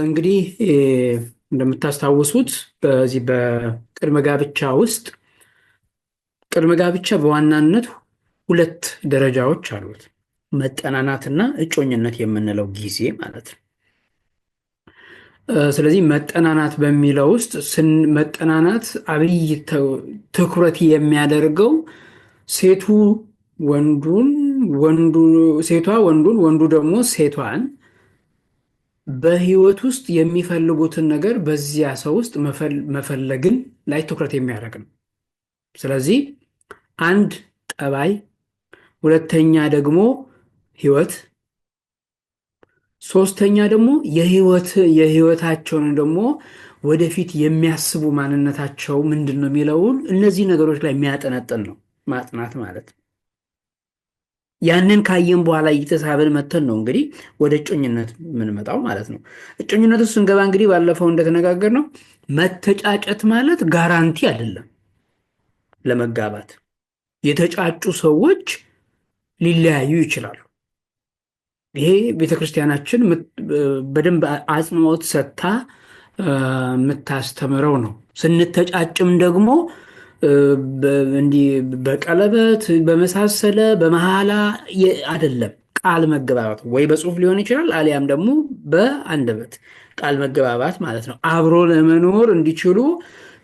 እንግዲህ እንደምታስታውሱት በዚህ በቅድመ ጋብቻ ውስጥ ቅድመ ጋብቻ በዋናነት ሁለት ደረጃዎች አሉት። መጠናናትና እጮኝነት የምንለው ጊዜ ማለት ነው። ስለዚህ መጠናናት በሚለው ውስጥ መጠናናት አብይ ትኩረት የሚያደርገው ሴቱ ወንዱን ወንዱ ሴቷ ወንዱን ወንዱ ደግሞ ሴቷን በህይወት ውስጥ የሚፈልጉትን ነገር በዚያ ሰው ውስጥ መፈለግን ላይ ትኩረት የሚያደርግ ነው። ስለዚህ አንድ ጠባይ፣ ሁለተኛ ደግሞ ህይወት፣ ሶስተኛ ደግሞ የህይወታቸውን ደግሞ ወደፊት የሚያስቡ ማንነታቸው ምንድን ነው የሚለውን እነዚህ ነገሮች ላይ የሚያጠነጥን ነው ማጥናት ማለት ነው። ያንን ካየን በኋላ እየተሳበን መተን ነው እንግዲህ ወደ እጮኝነት የምንመጣው ማለት ነው። እጮኝነት ውስጥ ስንገባ እንግዲህ ባለፈው እንደተነጋገር ነው መተጫጨት ማለት ጋራንቲ አይደለም ለመጋባት። የተጫጩ ሰዎች ሊለያዩ ይችላሉ። ይሄ ቤተክርስቲያናችን በደንብ አጽንኦት ሰጥታ የምታስተምረው ነው። ስንተጫጭም ደግሞ እንዲህ በቀለበት በመሳሰለ በመሃላ አይደለም፣ ቃል መገባባት ወይ በጽሁፍ ሊሆን ይችላል፣ አሊያም ደግሞ በአንደበት ቃል መገባባት ማለት ነው። አብሮ ለመኖር እንዲችሉ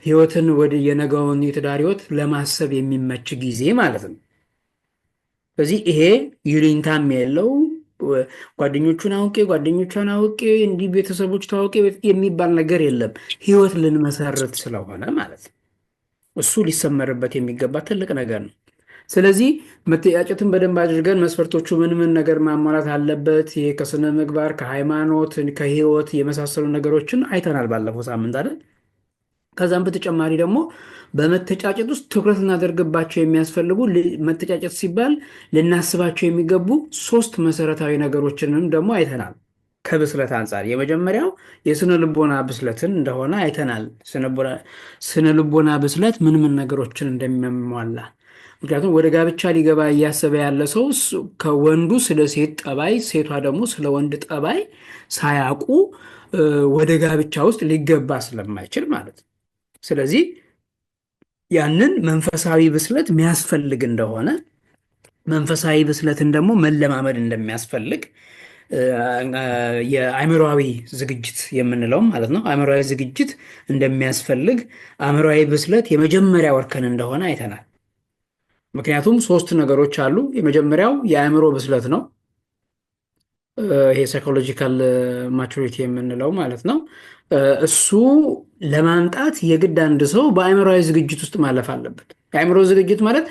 ህይወትን ወደ የነገውን የትዳር ህይወት ለማሰብ የሚመች ጊዜ ማለት ነው። ስለዚህ ይሄ ይሉኝታም የለው ጓደኞቹን አውቄ ጓደኞቿን አውቄ እንዲህ ቤተሰቦች ታውቄ የሚባል ነገር የለም። ህይወት ልንመሰርት ስለሆነ ማለት ነው። እሱ ሊሰመርበት የሚገባ ትልቅ ነገር ነው። ስለዚህ መተጫጨትን በደንብ አድርገን መስፈርቶቹ ምን ምን ነገር ማሟላት አለበት፣ ይሄ ከስነ ምግባር፣ ከሃይማኖት፣ ከህይወት የመሳሰሉ ነገሮችን አይተናል ባለፈው ሳምንት አይደል? ከዛም በተጨማሪ ደግሞ በመተጫጨት ውስጥ ትኩረት እናደርግባቸው የሚያስፈልጉ መተጫጨት ሲባል ልናስባቸው የሚገቡ ሶስት መሰረታዊ ነገሮችንም ደግሞ አይተናል። ከብስለት አንጻር የመጀመሪያው የስነ ልቦና ብስለትን እንደሆነ አይተናል። ስነ ልቦና ብስለት ምን ምን ነገሮችን እንደሚያሟላ፣ ምክንያቱም ወደ ጋብቻ ሊገባ እያሰበ ያለ ሰው ከወንዱ ስለ ሴት ጠባይ፣ ሴቷ ደግሞ ስለ ወንድ ጠባይ ሳያውቁ ወደ ጋብቻ ውስጥ ሊገባ ስለማይችል ማለት ነው። ስለዚህ ያንን መንፈሳዊ ብስለት የሚያስፈልግ እንደሆነ መንፈሳዊ ብስለትን ደግሞ መለማመድ እንደሚያስፈልግ የአእምሮአዊ ዝግጅት የምንለው ማለት ነው። አእምሮአዊ ዝግጅት እንደሚያስፈልግ አእምሮአዊ ብስለት የመጀመሪያ ወርከን እንደሆነ አይተናል። ምክንያቱም ሶስት ነገሮች አሉ። የመጀመሪያው የአእምሮ ብስለት ነው። ይሄ ሳይኮሎጂካል ማቹሪቲ የምንለው ማለት ነው። እሱ ለማምጣት የግድ አንድ ሰው በአእምሮአዊ ዝግጅት ውስጥ ማለፍ አለበት። የአእምሮ ዝግጅት ማለት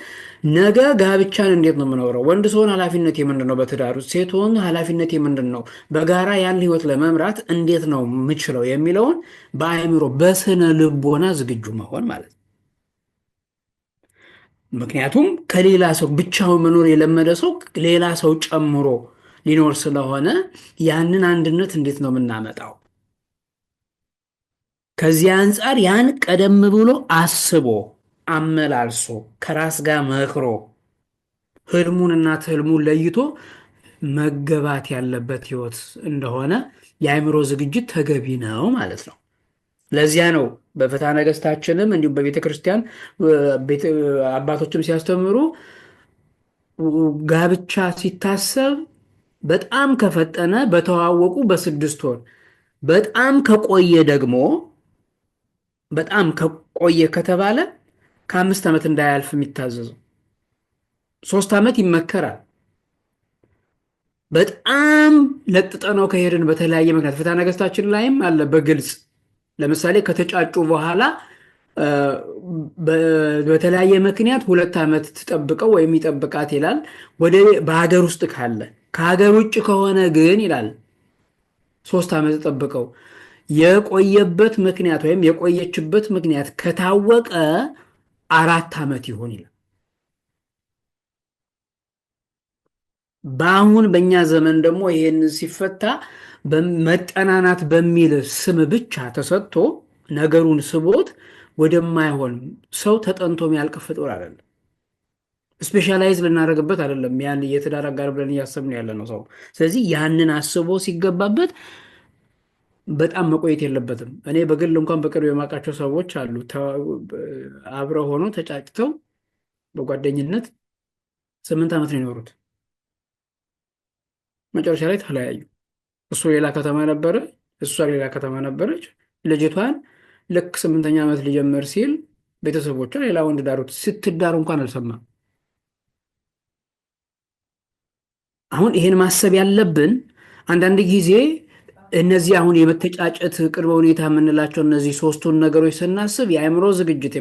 ነገ ጋብቻን እንዴት ነው የምኖረው፣ ወንድ ሰውን ኃላፊነት የምንድን ነው፣ በትዳር ውስጥ ሴት ሆን ኃላፊነት የምንድን ነው፣ በጋራ ያን ህይወት ለመምራት እንዴት ነው የምችለው የሚለውን በአእምሮ በስነ ልቦና ዝግጁ መሆን ማለት ነው። ምክንያቱም ከሌላ ሰው ብቻውን መኖር የለመደ ሰው ሌላ ሰው ጨምሮ ሊኖር ስለሆነ ያንን አንድነት እንዴት ነው የምናመጣው? ከዚህ አንጻር ያን ቀደም ብሎ አስቦ አመላልሶ ከራስ ጋር መክሮ ህልሙንና ትልሙን ለይቶ መገባት ያለበት ህይወት እንደሆነ የአእምሮ ዝግጅት ተገቢ ነው ማለት ነው። ለዚያ ነው በፍትሐ ነገሥታችንም እንዲሁም በቤተ ክርስቲያን አባቶችም ሲያስተምሩ ጋብቻ ሲታሰብ በጣም ከፈጠነ በተዋወቁ በ6 ወር፣ በጣም ከቆየ ደግሞ በጣም ከቆየ ከተባለ ከ5 ዓመት እንዳያልፍ የሚታዘዘው 3 ዓመት ይመከራል። በጣም ለጥጠነው ከሄድን በተለያየ ምክንያት ፍትሐ ነገሥታችን ላይም አለ በግልጽ ለምሳሌ ከተጫጩ በኋላ በተለያየ ምክንያት 2 ዓመት ትጠብቀው ወይም ይጠብቃት ይላል። በሀገር ውስጥ ካለ፣ ከሀገር ውጭ ከሆነ ግን ይላል 3 ዓመት ጠብቀው። የቆየበት ምክንያት ወይም የቆየችበት ምክንያት ከታወቀ 4 ዓመት ይሆን ይላል። በአሁን በእኛ ዘመን ደግሞ ይሄን ሲፈታ መጠናናት በሚል ስም ብቻ ተሰጥቶ ነገሩን ስቦት ወደማይሆን ሰው ተጠንቶ የሚያልቅ ፍጡር አይደለም። ስፔሻላይዝ ልናደርግበት አይደለም ያን የትዳር አጋር ብለን እያሰብን ያለ ነው ሰው። ስለዚህ ያንን አስቦ ሲገባበት በጣም መቆየት የለበትም። እኔ በግል እንኳን በቅርብ የማውቃቸው ሰዎች አሉ አብረው ሆነው ተጫጭተው በጓደኝነት 8 ዓመት ነው የኖሩት። መጨረሻ ላይ ተለያዩ። እሱ ሌላ ከተማ ነበረ፣ እሷ ሌላ ከተማ ነበረች። ልጅቷን ልክ 8ኛ ዓመት ሊጀምር ሲል ቤተሰቦቿ ሌላ ወንድ ዳሩት። ስትዳሩ እንኳን አልሰማም። አሁን ይሄን ማሰብ ያለብን አንዳንድ ጊዜ እነዚህ አሁን የመተጫጨት ቅድመ ሁኔታ የምንላቸው እነዚህ ሶስቱን ነገሮች ስናስብ የአእምሮ ዝግጅት፣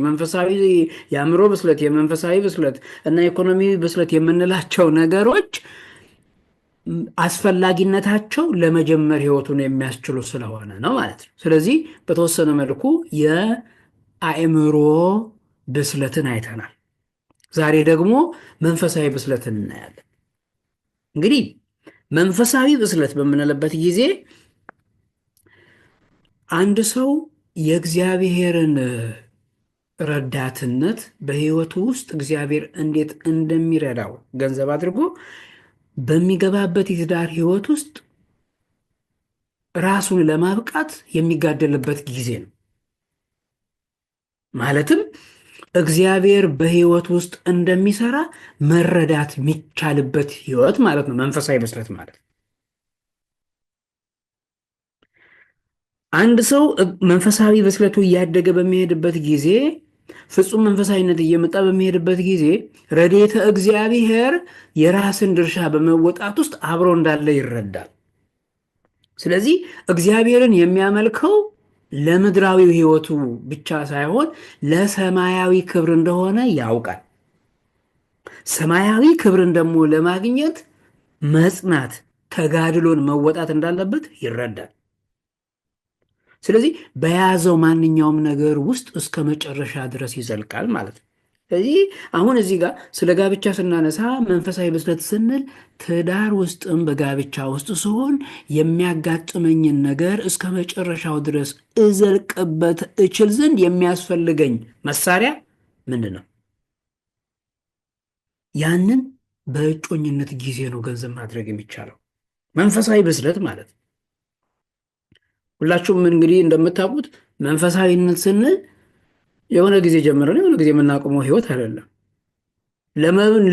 የአእምሮ ብስለት፣ የመንፈሳዊ ብስለት እና የኢኮኖሚ ብስለት የምንላቸው ነገሮች አስፈላጊነታቸው ለመጀመር ህይወቱን የሚያስችሉ ስለሆነ ነው ማለት ነው። ስለዚህ በተወሰነ መልኩ የአእምሮ ብስለትን አይተናል። ዛሬ ደግሞ መንፈሳዊ ብስለትን እናያለን። እንግዲህ መንፈሳዊ ብስለት በምንልበት ጊዜ አንድ ሰው የእግዚአብሔርን ረዳትነት በህይወቱ ውስጥ እግዚአብሔር እንዴት እንደሚረዳው ገንዘብ አድርጎ በሚገባበት የትዳር ህይወት ውስጥ ራሱን ለማብቃት የሚጋደልበት ጊዜ ነው። ማለትም እግዚአብሔር በህይወት ውስጥ እንደሚሰራ መረዳት የሚቻልበት ህይወት ማለት ነው መንፈሳዊ ብስለት ማለት። አንድ ሰው መንፈሳዊ ብስለቱ እያደገ በሚሄድበት ጊዜ፣ ፍጹም መንፈሳዊነት እየመጣ በሚሄድበት ጊዜ ረድኤተ እግዚአብሔር የራስን ድርሻ በመወጣት ውስጥ አብሮ እንዳለ ይረዳል። ስለዚህ እግዚአብሔርን የሚያመልከው ለምድራዊ ህይወቱ ብቻ ሳይሆን ለሰማያዊ ክብር እንደሆነ ያውቃል። ሰማያዊ ክብርን ደግሞ ለማግኘት መጽናት፣ ተጋድሎን መወጣት እንዳለበት ይረዳል። ስለዚህ በያዘው ማንኛውም ነገር ውስጥ እስከ መጨረሻ ድረስ ይዘልቃል ማለት ነው። ስለዚህ አሁን እዚህ ጋር ስለ ጋብቻ ስናነሳ መንፈሳዊ ብስለት ስንል ትዳር ውስጥም በጋብቻ ውስጥ ሲሆን የሚያጋጥመኝን ነገር እስከ መጨረሻው ድረስ እዘልቅበት እችል ዘንድ የሚያስፈልገኝ መሳሪያ ምንድን ነው? ያንን በእጮኝነት ጊዜ ነው ገንዘብ ማድረግ የሚቻለው መንፈሳዊ ብስለት ማለት ነው። ሁላችሁም እንግዲህ እንደምታውቁት መንፈሳዊነት ስንል የሆነ ጊዜ ጀምረን የሆነ ጊዜ የምናቆመው ህይወት አይደለም።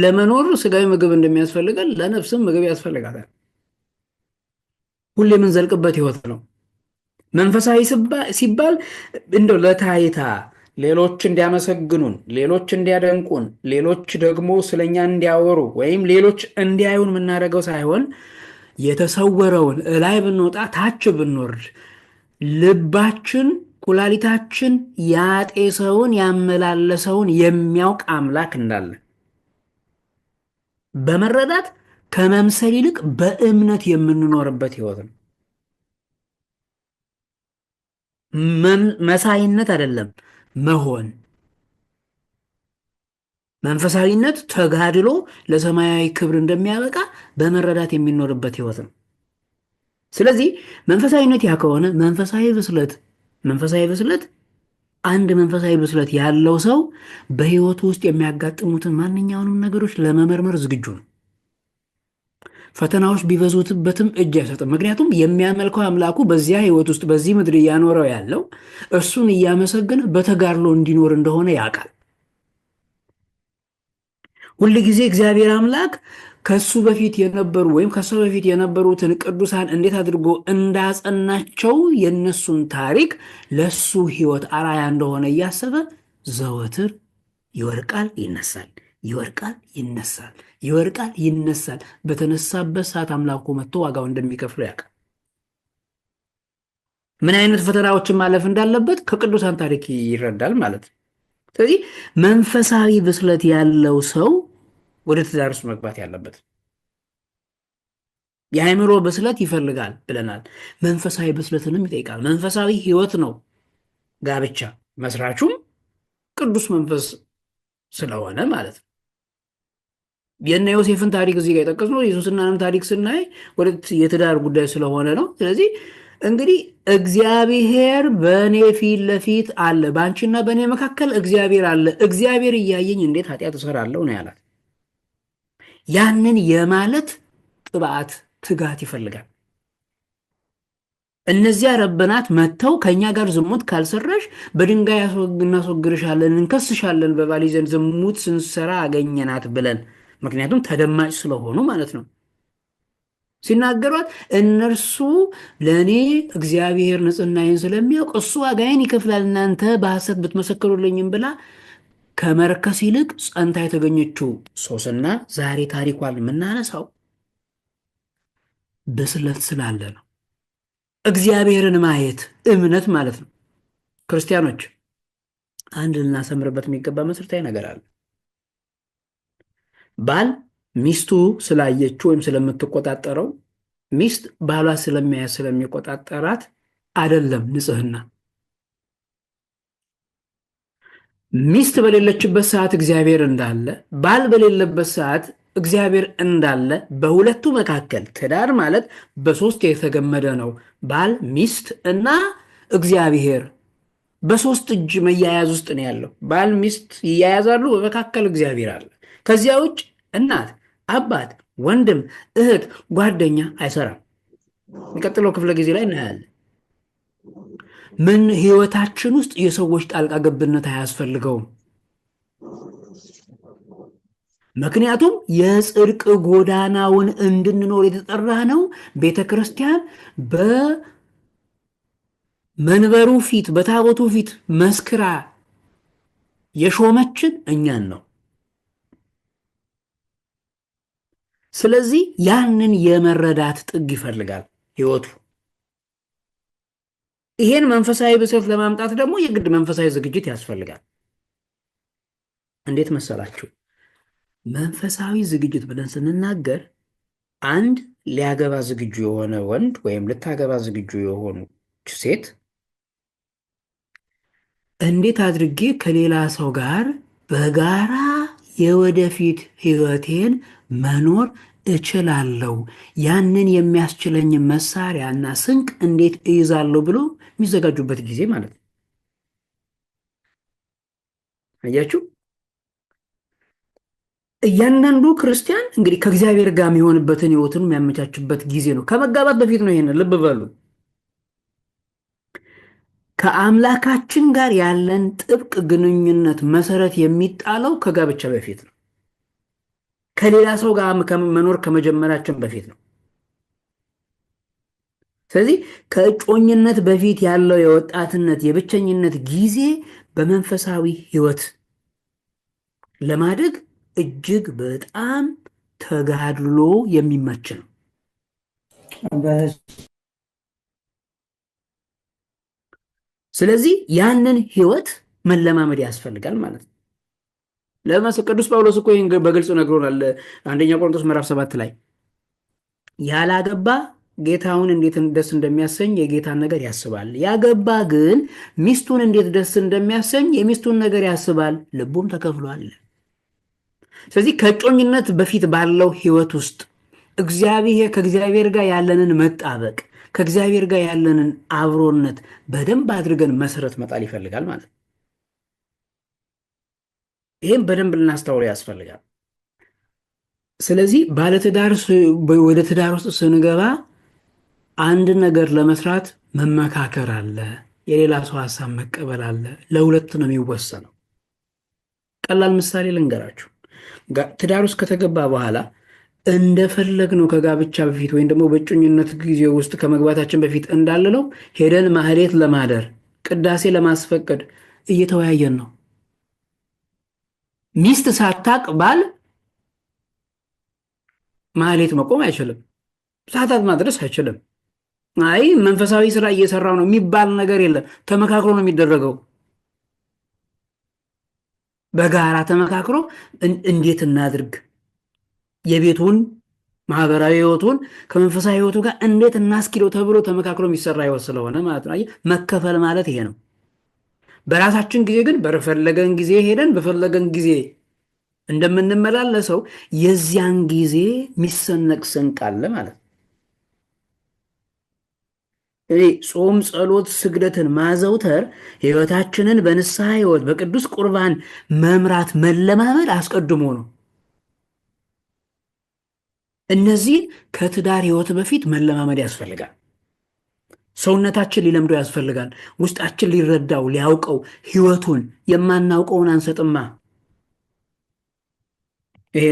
ለመኖር ስጋዊ ምግብ እንደሚያስፈልጋል ለነፍስም ምግብ ያስፈልጋታል። ሁሌ የምንዘልቅበት ህይወት ነው። መንፈሳዊ ሲባል እንደው ለታይታ ሌሎች እንዲያመሰግኑን፣ ሌሎች እንዲያደንቁን፣ ሌሎች ደግሞ ስለኛ እንዲያወሩ ወይም ሌሎች እንዲያዩን የምናደርገው ሳይሆን የተሰወረውን እላይ ብንወጣ ታች ብንወርድ ልባችን ኩላሊታችን ያጤሰውን ያመላለሰውን የሚያውቅ አምላክ እንዳለ በመረዳት ከመምሰል ይልቅ በእምነት የምንኖርበት ህይወት ነው። መሳይነት አይደለም መሆን። መንፈሳዊነት ተጋድሎ ለሰማያዊ ክብር እንደሚያበቃ በመረዳት የሚኖርበት ህይወት ነው። ስለዚህ መንፈሳዊነት ያ ከሆነ መንፈሳዊ ብስለት አንድ መንፈሳዊ ብስለት ያለው ሰው በህይወቱ ውስጥ የሚያጋጥሙትን ማንኛውንም ነገሮች ለመመርመር ዝግጁ ነው። ፈተናዎች ቢበዙትበትም እጅ አይሰጥም። ምክንያቱም የሚያመልከው አምላኩ በዚያ ህይወት ውስጥ በዚህ ምድር እያኖረው ያለው እሱን እያመሰገነ በተጋድሎ እንዲኖር እንደሆነ ያውቃል። ሁል ጊዜ እግዚአብሔር አምላክ ከሱ በፊት የነበሩ ወይም ከሱ በፊት የነበሩትን ቅዱሳን እንዴት አድርጎ እንዳጸናቸው የነሱን ታሪክ ለሱ ህይወት አራያ እንደሆነ እያሰበ ዘወትር ይወርቃል፣ ይነሳል፣ ይወርቃል፣ ይነሳል፣ ይወርቃል፣ ይነሳል። በተነሳበት ሰዓት አምላኩ መጥቶ ዋጋው እንደሚከፍለው ያውቃል። ምን አይነት ፈተናዎችን ማለፍ እንዳለበት ከቅዱሳን ታሪክ ይረዳል ማለት ነው። ስለዚህ መንፈሳዊ ብስለት ያለው ሰው ወደ ትዳር ውስጥ መግባት ያለበት የአእምሮ ብስለት ይፈልጋል ብለናል። መንፈሳዊ ብስለትንም ይጠይቃል። መንፈሳዊ ህይወት ነው ጋብቻ፣ መስራቹም ቅዱስ መንፈስ ስለሆነ ማለት ነው። የነ ዮሴፍን ታሪክ እዚህ ጋር የጠቀስነው የሱስናንም ታሪክ ስናይ ወደ የትዳር ጉዳይ ስለሆነ ነው። ስለዚህ እንግዲህ እግዚአብሔር በእኔ ፊት ለፊት አለ፣ በአንቺና በእኔ መካከል እግዚአብሔር አለ፣ እግዚአብሔር እያየኝ እንዴት ኃጢአት እሰራለሁ ነው ያላት። ያንን የማለት ጥብዓት ትጋት ይፈልጋል። እነዚያ ረበናት መጥተው ከእኛ ጋር ዝሙት ካልሰራሽ በድንጋይ እናስወግርሻለን፣ እንከስሻለን፣ በባል ዘንድ ዝሙት ስንሰራ አገኘናት ብለን፣ ምክንያቱም ተደማጭ ስለሆኑ ማለት ነው ሲናገሯት፣ እነርሱ ለእኔ እግዚአብሔር ንጽሕናዬን ስለሚያውቅ እሱ ዋጋዬን ይከፍላል፣ እናንተ በሐሰት ብትመሰክሩልኝም ብላ ከመርከስ ይልቅ ጸንታ የተገኘችው ሶስና ዛሬ ታሪኳን የምናነሳው ብስለት ስላለ ነው። እግዚአብሔርን ማየት እምነት ማለት ነው። ክርስቲያኖች አንድ ልናሰምርበት የሚገባ መሰረታዊ ነገር አለ። ባል ሚስቱ ስላየችው ወይም ስለምትቆጣጠረው፣ ሚስት ባሏ ስለሚያያት ስለሚቆጣጠራት አይደለም ንጽሕና። ሚስት በሌለችበት ሰዓት እግዚአብሔር እንዳለ፣ ባል በሌለበት ሰዓት እግዚአብሔር እንዳለ፣ በሁለቱ መካከል ትዳር ማለት በሶስት የተገመደ ነው። ባል፣ ሚስት እና እግዚአብሔር በሶስት እጅ መያያዝ ውስጥ ነው ያለው። ባል ሚስት ይያያዛሉ፣ በመካከል እግዚአብሔር አለ። ከዚያ ውጭ እናት፣ አባት፣ ወንድም፣ እህት፣ ጓደኛ አይሰራም። የሚቀጥለው ክፍለ ጊዜ ላይ እናያለን። ምን ህይወታችን ውስጥ የሰዎች ጣልቃ ገብነት አያስፈልገውም። ምክንያቱም የጽድቅ ጎዳናውን እንድንኖር የተጠራ ነው። ቤተ ክርስቲያን በመንበሩ ፊት በታቦቱ ፊት መስክራ የሾመችን እኛን ነው። ስለዚህ ያንን የመረዳት ጥግ ይፈልጋል ህይወቱ። ይሄን መንፈሳዊ ብስለት ለማምጣት ደግሞ የግድ መንፈሳዊ ዝግጅት ያስፈልጋል። እንዴት መሰላችሁ? መንፈሳዊ ዝግጅት ብለን ስንናገር አንድ ሊያገባ ዝግጁ የሆነ ወንድ ወይም ልታገባ ዝግጁ የሆነች ሴት እንዴት አድርጌ ከሌላ ሰው ጋር በጋራ የወደፊት ህይወቴን መኖር እችላለሁ፣ ያንን የሚያስችለኝ መሳሪያና ስንቅ እንዴት እይዛለሁ ብሎ የሚዘጋጁበት ጊዜ ማለት ነው። አያችሁ? እያንዳንዱ ክርስቲያን እንግዲህ ከእግዚአብሔር ጋር የሚሆንበትን ህይወትን የሚያመቻችበት ጊዜ ነው። ከመጋባት በፊት ነው። ይሄንን ልብ በሉ። ከአምላካችን ጋር ያለን ጥብቅ ግንኙነት መሰረት የሚጣለው ከጋብቻ በፊት ነው። ከሌላ ሰው ጋር መኖር ከመጀመራችን በፊት ነው። ስለዚህ ከእጮኝነት በፊት ያለው የወጣትነት የብቸኝነት ጊዜ በመንፈሳዊ ህይወት ለማደግ እጅግ በጣም ተጋድሎ የሚመች ነው። ስለዚህ ያንን ህይወት መለማመድ ያስፈልጋል ማለት ነው። ቅዱስ ጳውሎስ እኮ ይህን በግልጽ ነግሮናል። አንደኛ ቆሮንቶስ ምዕራፍ 7 ላይ ያላገባ ጌታውን እንዴት ደስ እንደሚያሰኝ የጌታን ነገር ያስባል፣ ያገባ ግን ሚስቱን እንዴት ደስ እንደሚያሰኝ የሚስቱን ነገር ያስባል፣ ልቡም ተከፍሏል። ስለዚህ ከእጮኝነት በፊት ባለው ህይወት ውስጥ ከእግዚአብሔር ጋር ያለንን መጣበቅ፣ ከእግዚአብሔር ጋር ያለንን አብሮነት በደንብ አድርገን መሰረት መጣል ይፈልጋል ማለት ነው። ይህም በደንብ ልናስተውለው ያስፈልጋል። ስለዚህ ወደ ትዳር ውስጥ ስንገባ አንድ ነገር ለመስራት መመካከር አለ፣ የሌላ ሰው ሀሳብ መቀበል አለ። ለሁለት ነው የሚወሰነው። ቀላል ምሳሌ ልንገራችሁ። ትዳር ውስጥ ከተገባ በኋላ እንደፈለግነው ከጋብቻ በፊት ወይም ደግሞ በእጮኝነት ጊዜ ውስጥ ከመግባታችን በፊት እንዳልነው ሄደን ማህሌት ለማደር ቅዳሴ ለማስፈቀድ እየተወያየን ነው። ሚስት ሳታቅ ባል ማህሌት መቆም አይችልም፣ ሰዓታት ማድረስ አይችልም። አይ መንፈሳዊ ስራ እየሰራው ነው የሚባል ነገር የለም። ተመካክሮ ነው የሚደረገው። በጋራ ተመካክሮ እንዴት እናድርግ፣ የቤቱን ማህበራዊ ህይወቱን ከመንፈሳዊ ህይወቱ ጋር እንዴት እናስኪለው ተብሎ ተመካክሮ የሚሰራ ህይወት ስለሆነ ማለት ነው። መከፈል ማለት ይሄ ነው። በራሳችን ጊዜ ግን በፈለገን ጊዜ ሄደን በፈለገን ጊዜ እንደምንመላለሰው የዚያን ጊዜ የሚሰነቅ ስንቅ አለ ማለት ነው። ጾም፣ ጸሎት፣ ስግደትን ማዘውተር ህይወታችንን በንስሐ ህይወት በቅዱስ ቁርባን መምራት መለማመድ አስቀድሞ ነው። እነዚህ ከትዳር ህይወት በፊት መለማመድ ያስፈልጋል። ሰውነታችን ሊለምደው ያስፈልጋል። ውስጣችን ሊረዳው ሊያውቀው ህይወቱን የማናውቀውን አንሰጥማ። ይሄ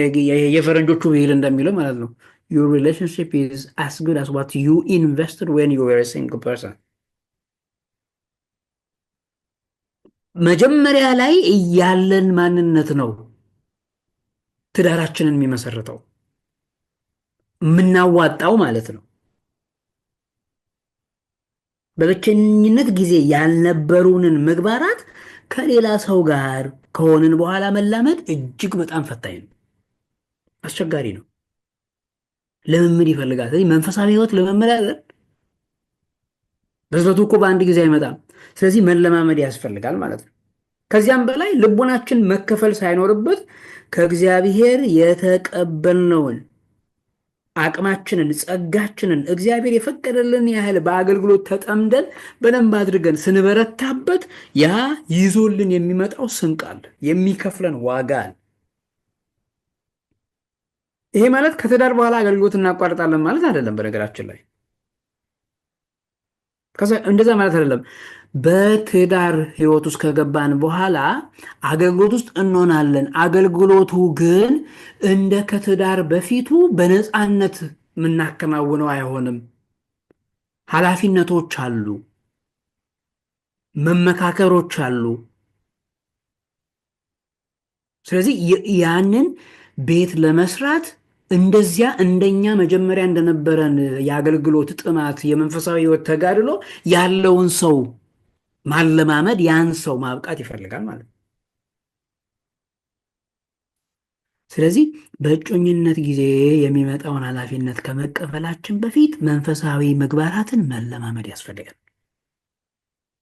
የፈረንጆቹ ብሂል እንደሚለው ማለት ነው your relationship is as good as what you invested when you were a single person። መጀመሪያ ላይ ያለን ማንነት ነው ትዳራችንን የሚመሰርተው የምናዋጣው ማለት ነው። በብቸኝነት ጊዜ ያልነበሩንን ምግባራት ከሌላ ሰው ጋር ከሆንን በኋላ መላመድ እጅግ በጣም ፈታኝ ነው፣ አስቸጋሪ ነው። ልምምድ ይፈልጋል። ስለዚህ መንፈሳዊ ህይወት ልምምድ አለ። በዝለቱ እኮ በአንድ ጊዜ አይመጣም። ስለዚህ መለማመድ ያስፈልጋል ማለት ነው። ከዚያም በላይ ልቦናችን መከፈል ሳይኖርበት ከእግዚአብሔር የተቀበልነውን አቅማችንን ጸጋችንን እግዚአብሔር የፈቀደልን ያህል በአገልግሎት ተጠምደን በደንብ አድርገን ስንበረታበት ያ ይዞልን የሚመጣው ስንቅ አለ፣ የሚከፍለን ዋጋ አለ። ይሄ ማለት ከትዳር በኋላ አገልግሎት እናቋርጣለን ማለት አይደለም። በነገራችን ላይ እንደዛ ማለት አይደለም። በትዳር ህይወት ውስጥ ከገባን በኋላ አገልግሎት ውስጥ እንሆናለን። አገልግሎቱ ግን እንደ ከትዳር በፊቱ በነፃነት የምናከናውነው አይሆንም። ኃላፊነቶች አሉ፣ መመካከሮች አሉ። ስለዚህ ያንን ቤት ለመስራት እንደዚያ እንደኛ መጀመሪያ እንደነበረን የአገልግሎት ጥማት፣ የመንፈሳዊ ህይወት ተጋድሎ ያለውን ሰው ማለማመድ፣ ያን ሰው ማብቃት ይፈልጋል ማለት ነው። ስለዚህ በእጮኝነት ጊዜ የሚመጣውን ኃላፊነት ከመቀበላችን በፊት መንፈሳዊ ምግባራትን መለማመድ ያስፈልጋል።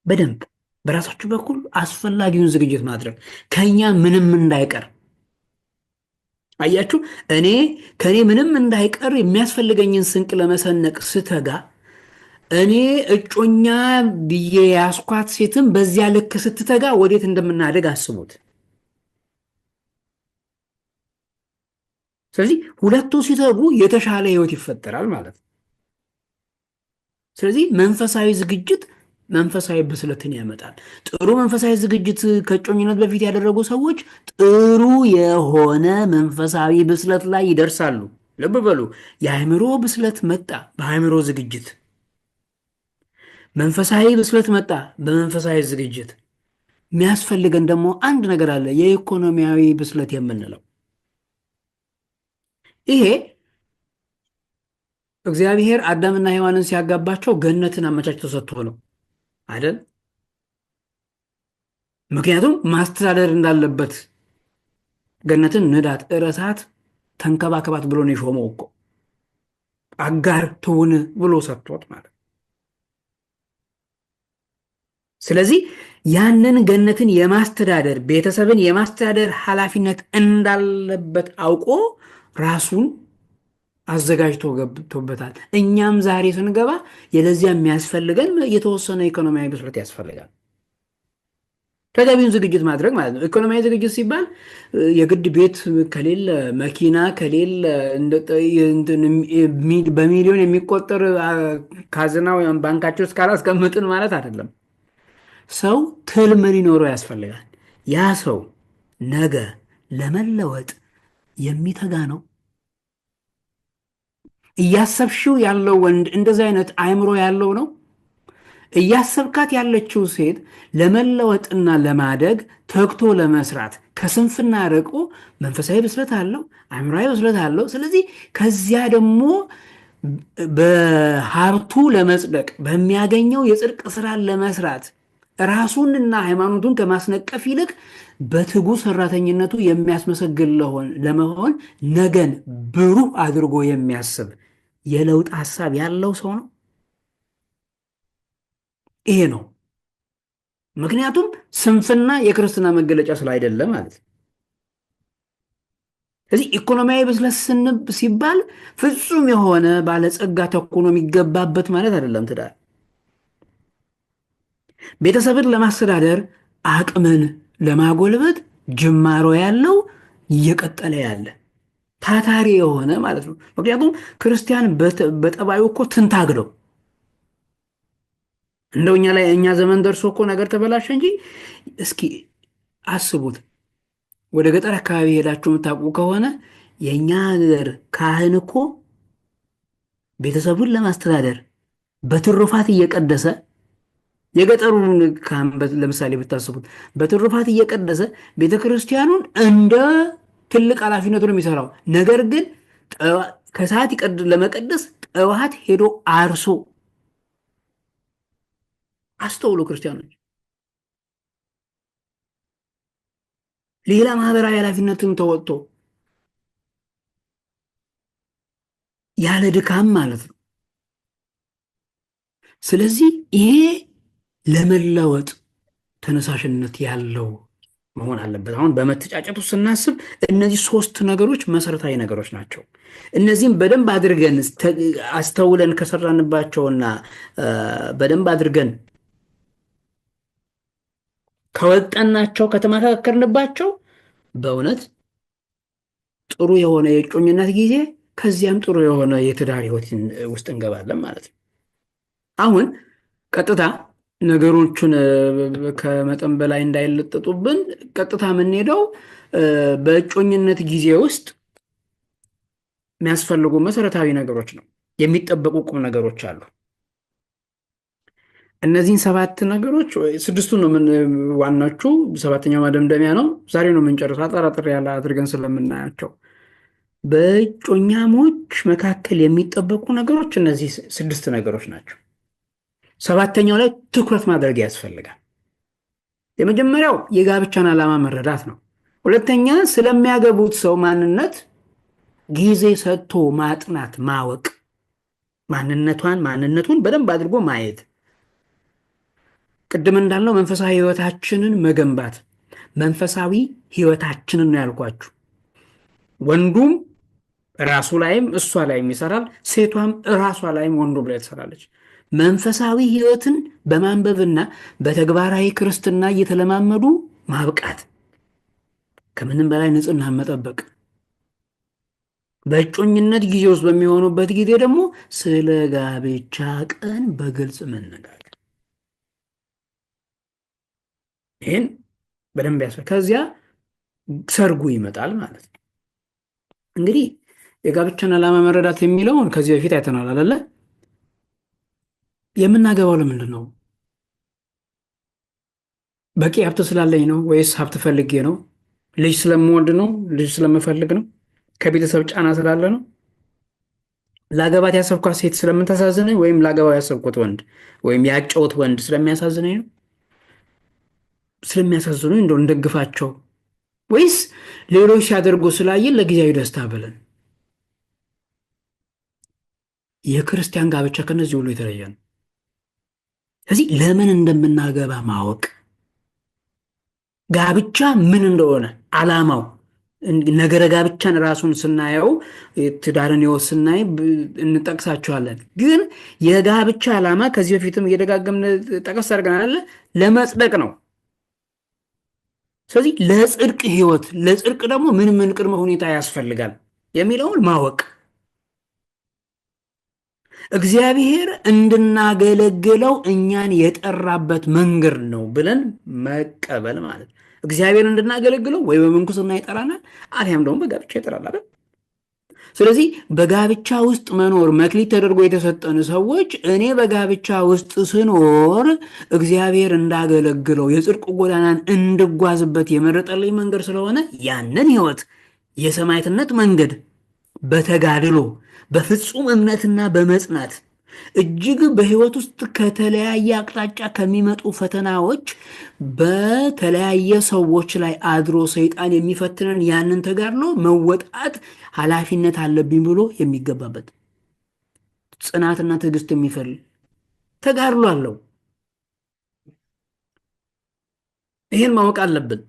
በደንብ በራሳችሁ በኩል አስፈላጊውን ዝግጅት ማድረግ ከኛ ምንም እንዳይቀር። አያችሁ፣ ከእኔ ምንም እንዳይቀር የሚያስፈልገኝን ስንቅ ለመሰነቅ ስተጋ እኔ እጮኛ ብዬ ያስኳት ሴትም በዚያ ልክ ስትተጋ ወዴት እንደምናደግ አስቡት። ስለዚህ ሁለቱ ሲተጉ የተሻለ ህይወት ይፈጠራል ማለት ነው። ስለዚህ መንፈሳዊ ዝግጅት መንፈሳዊ ብስለትን ያመጣል። ጥሩ መንፈሳዊ ዝግጅት ከእጮኝነት በፊት ያደረጉ ሰዎች ጥሩ የሆነ መንፈሳዊ ብስለት ላይ ይደርሳሉ። ልብ በሉ፣ የአእምሮ ብስለት መጣ በአእምሮ ዝግጅት፣ መንፈሳዊ ብስለት መጣ በመንፈሳዊ ዝግጅት። የሚያስፈልገን ደግሞ አንድ ነገር አለ፣ የኢኮኖሚያዊ ብስለት የምንለው። ይሄ እግዚአብሔር አዳምና ሔዋንን ሲያጋባቸው ገነትን አመቻችቶ ሰጥቶ ነው አይደል? ምክንያቱም ማስተዳደር እንዳለበት ገነትን ንዳት፣ እረሳት፣ ተንከባከባት ብሎ ነው የሾመው እኮ። አጋር ትሁን ብሎ ሰጥቶት ማለት። ስለዚህ ያንን ገነትን የማስተዳደር ቤተሰብን የማስተዳደር ኃላፊነት እንዳለበት አውቆ ራሱን አዘጋጅቶ ገብቶበታል። እኛም ዛሬ ስንገባ የለዚያ የሚያስፈልገን የተወሰነ ኢኮኖሚያዊ ብስለት ያስፈልጋል። ተገቢውን ዝግጅት ማድረግ ማለት ነው። ኢኮኖሚያዊ ዝግጅት ሲባል የግድ ቤት ከሌለ መኪና ከሌለ በሚሊዮን የሚቆጠር ካዝና ወይም ባንካቸው እስካላስቀምጥን ማለት አይደለም። ሰው ትልም ሊኖረው ያስፈልጋል። ያ ሰው ነገ ለመለወጥ የሚተጋ ነው። እያሰብሽው ያለው ወንድ እንደዚህ አይነት አእምሮ ያለው ነው። እያሰብካት ያለችው ሴት ለመለወጥና ለማደግ ተግቶ ለመስራት ከስንፍና ርቆ መንፈሳዊ ብስለት አለው፣ አእምሯዊ ብስለት አለው። ስለዚህ ከዚያ ደግሞ በሀብቱ ለመጽደቅ በሚያገኘው የጽድቅ ስራን ለመስራት ራሱንና ሃይማኖቱን ከማስነቀፍ ይልቅ በትጉ ሰራተኝነቱ የሚያስመሰግን ለመሆን ነገን ብሩህ አድርጎ የሚያስብ የለውጥ ሐሳብ ያለው ሰው ነው። ይሄ ነው። ምክንያቱም ስንፍና የክርስትና መገለጫ ስላይደለ ማለት ነው። ስለዚህ ኢኮኖሚያዊ ብስለት ሲባል ፍጹም የሆነ ባለጸጋ ተኮኖ የሚገባበት ማለት አይደለም። ትዳር ቤተሰብን ለማስተዳደር አቅምን ለማጎልበት ጅማሮ ያለው እየቀጠለ ያለ ታታሪ የሆነ ማለት ነው። ምክንያቱም ክርስቲያን በጠባዩ እኮ ትንታግ ነው። እንደው እኛ ላይ እኛ ዘመን ደርሶ እኮ ነገር ተበላሸ እንጂ እስኪ አስቡት። ወደ ገጠር አካባቢ ሄዳችሁ የምታውቁ ከሆነ የእኛ ሀገር ካህን እኮ ቤተሰቡን ለማስተዳደር በትሩፋት እየቀደሰ የገጠሩን ካህን ለምሳሌ ብታስቡት በትሩፋት እየቀደሰ ቤተ ክርስቲያኑን እንደ ትልቅ ኃላፊነቱ ነው የሚሰራው። ነገር ግን ከሰዓት ለመቀደስ ጠዋት ሄዶ አርሶ አስተውሎ ክርስቲያኖች ሌላ ማህበራዊ ኃላፊነትን ተወጥቶ ያለ ድካም ማለት ነው። ስለዚህ ይሄ ለመለወጥ ተነሳሽነት ያለው መሆን አለበት። አሁን በመተጫጨቱ ስናስብ እነዚህ ሶስት ነገሮች መሰረታዊ ነገሮች ናቸው። እነዚህም በደንብ አድርገን አስተውለን ከሰራንባቸውና በደንብ አድርገን ከወጠናቸው ከተመካከርንባቸው በእውነት ጥሩ የሆነ የእጮኝነት ጊዜ ከዚያም ጥሩ የሆነ የትዳር ህይወት ውስጥ እንገባለን ማለት ነው። አሁን ቀጥታ ነገሮቹን ከመጠን በላይ እንዳይለጠጡብን ቀጥታ የምንሄደው በእጮኝነት ጊዜ ውስጥ የሚያስፈልጉ መሰረታዊ ነገሮች ነው። የሚጠበቁ ቁም ነገሮች አሉ። እነዚህን 7 ነገሮች 6ቱን ነው ዋናዎቹ፣ 7ኛው መደምደሚያ ነው። ዛሬ ነው የምንጨርሰው አጠራጥር ያለ አድርገን ስለምናያቸው። በእጮኛሞች መካከል የሚጠበቁ ነገሮች እነዚህ 6 ነገሮች ናቸው። 7ኛው ላይ ትኩረት ማድረግ ያስፈልጋል። የመጀመሪያው የጋብቻን ዓላማ መረዳት ነው። ሁለተኛ ስለሚያገቡት ሰው ማንነት ጊዜ ሰጥቶ ማጥናት፣ ማወቅ፣ ማንነቱን በደንብ አድርጎ ማየት። ቅድም እንዳልነው መንፈሳዊ ህይወታችንን መገንባት። መንፈሳዊ ህይወታችንን ነው ያልኳችሁ። ወንዱም ራሱ ላይም እሷ ላይም ይሰራል፣ ሴቷም ራሷ ላይም ወንዱ ላይ ትሰራለች። መንፈሳዊ ህይወትን በማንበብና በተግባራዊ ክርስትና እየተለማመዱ ማብቃት፣ ከምንም በላይ ንጽህና መጠበቅ። በእጮኝነት ጊዜ ውስጥ በሚሆኑበት ጊዜ ደግሞ ስለ ጋብቻ ቀን በግልጽ መነጋገር፣ ይህን በደንብ ያስፈልጋል። ከዚያ ሰርጉ ይመጣል ማለት ነው። እንግዲህ የጋብቻን ዓላማ መረዳት የሚለውን ከዚህ በፊት አይተናል አይደለ? የምናገባው ለምንድን ነው? በቂ ሀብት ስላለኝ ነው ወይስ ሀብት ፈልጌ ነው? ልጅ ስለምወድ ነው? ልጅ ስለምፈልግ ነው? ከቤተሰብ ጫና ስላለ ነው? ላገባት ያሰብኳት ሴት ስለምታሳዝነኝ ወይም ላገባው ያሰብኩት ወንድ ወይም ያጨውት ወንድ ስለሚያሳዝነኝ ነው? ስለሚያሳዝኑኝ እንደው እንደግፋቸው ወይስ ሌሎች ሲያደርጉ ስላየን ለጊዜያዊ ደስታ ብለን? የክርስቲያን ጋብቻ ከነዚህ ሁሉ የተለየ ነው። ስለዚህ ለምን እንደምናገባ ማወቅ፣ ጋብቻ ምን እንደሆነ ዓላማው፣ ነገረ ጋብቻን ራሱን ስናየው ትዳርን ሕይወት ስናይ እንጠቅሳቸዋለን። ግን የጋብቻ ዓላማ ከዚህ በፊትም እየደጋገምን ጠቀስ አድርገናል፣ ለመጽደቅ ነው። ስለዚህ ለጽድቅ ሕይወት፣ ለጽድቅ ደግሞ ምን ቅድመ ሁኔታ ያስፈልጋል የሚለውን ማወቅ፣ እግዚአብሔር እንድናገለግለው እኛን የጠራበት መንገድ ነው ብለን መቀበል ማለት ነው። እግዚአብሔር እንድናገለግለው ወይ በምንኩስና ይጠራናል፣ አሊያም ደግሞ በጋብቻ ይጠራል አይደል? ስለዚህ በጋብቻ ውስጥ መኖር መክሊት ተደርጎ የተሰጠን ሰዎች እኔ በጋብቻ ውስጥ ስኖር እግዚአብሔር እንዳገለግለው የጽድቅ ጎዳናን እንድጓዝበት የመረጠልኝ መንገድ ስለሆነ ያንን ሕይወት የሰማዕትነት መንገድ በተጋድሎ በፍጹም እምነትና በመጽናት እጅግ በሕይወት ውስጥ ከተለያየ አቅጣጫ ከሚመጡ ፈተናዎች በተለያየ ሰዎች ላይ አድሮ ሰይጣን የሚፈትነን ያንን ተጋድሎ መወጣት ኃላፊነት አለብኝ ብሎ የሚገባበት ጽናትና ትዕግስት የሚፈልግ ተጋድሎ አለው። ይህን ማወቅ አለብን።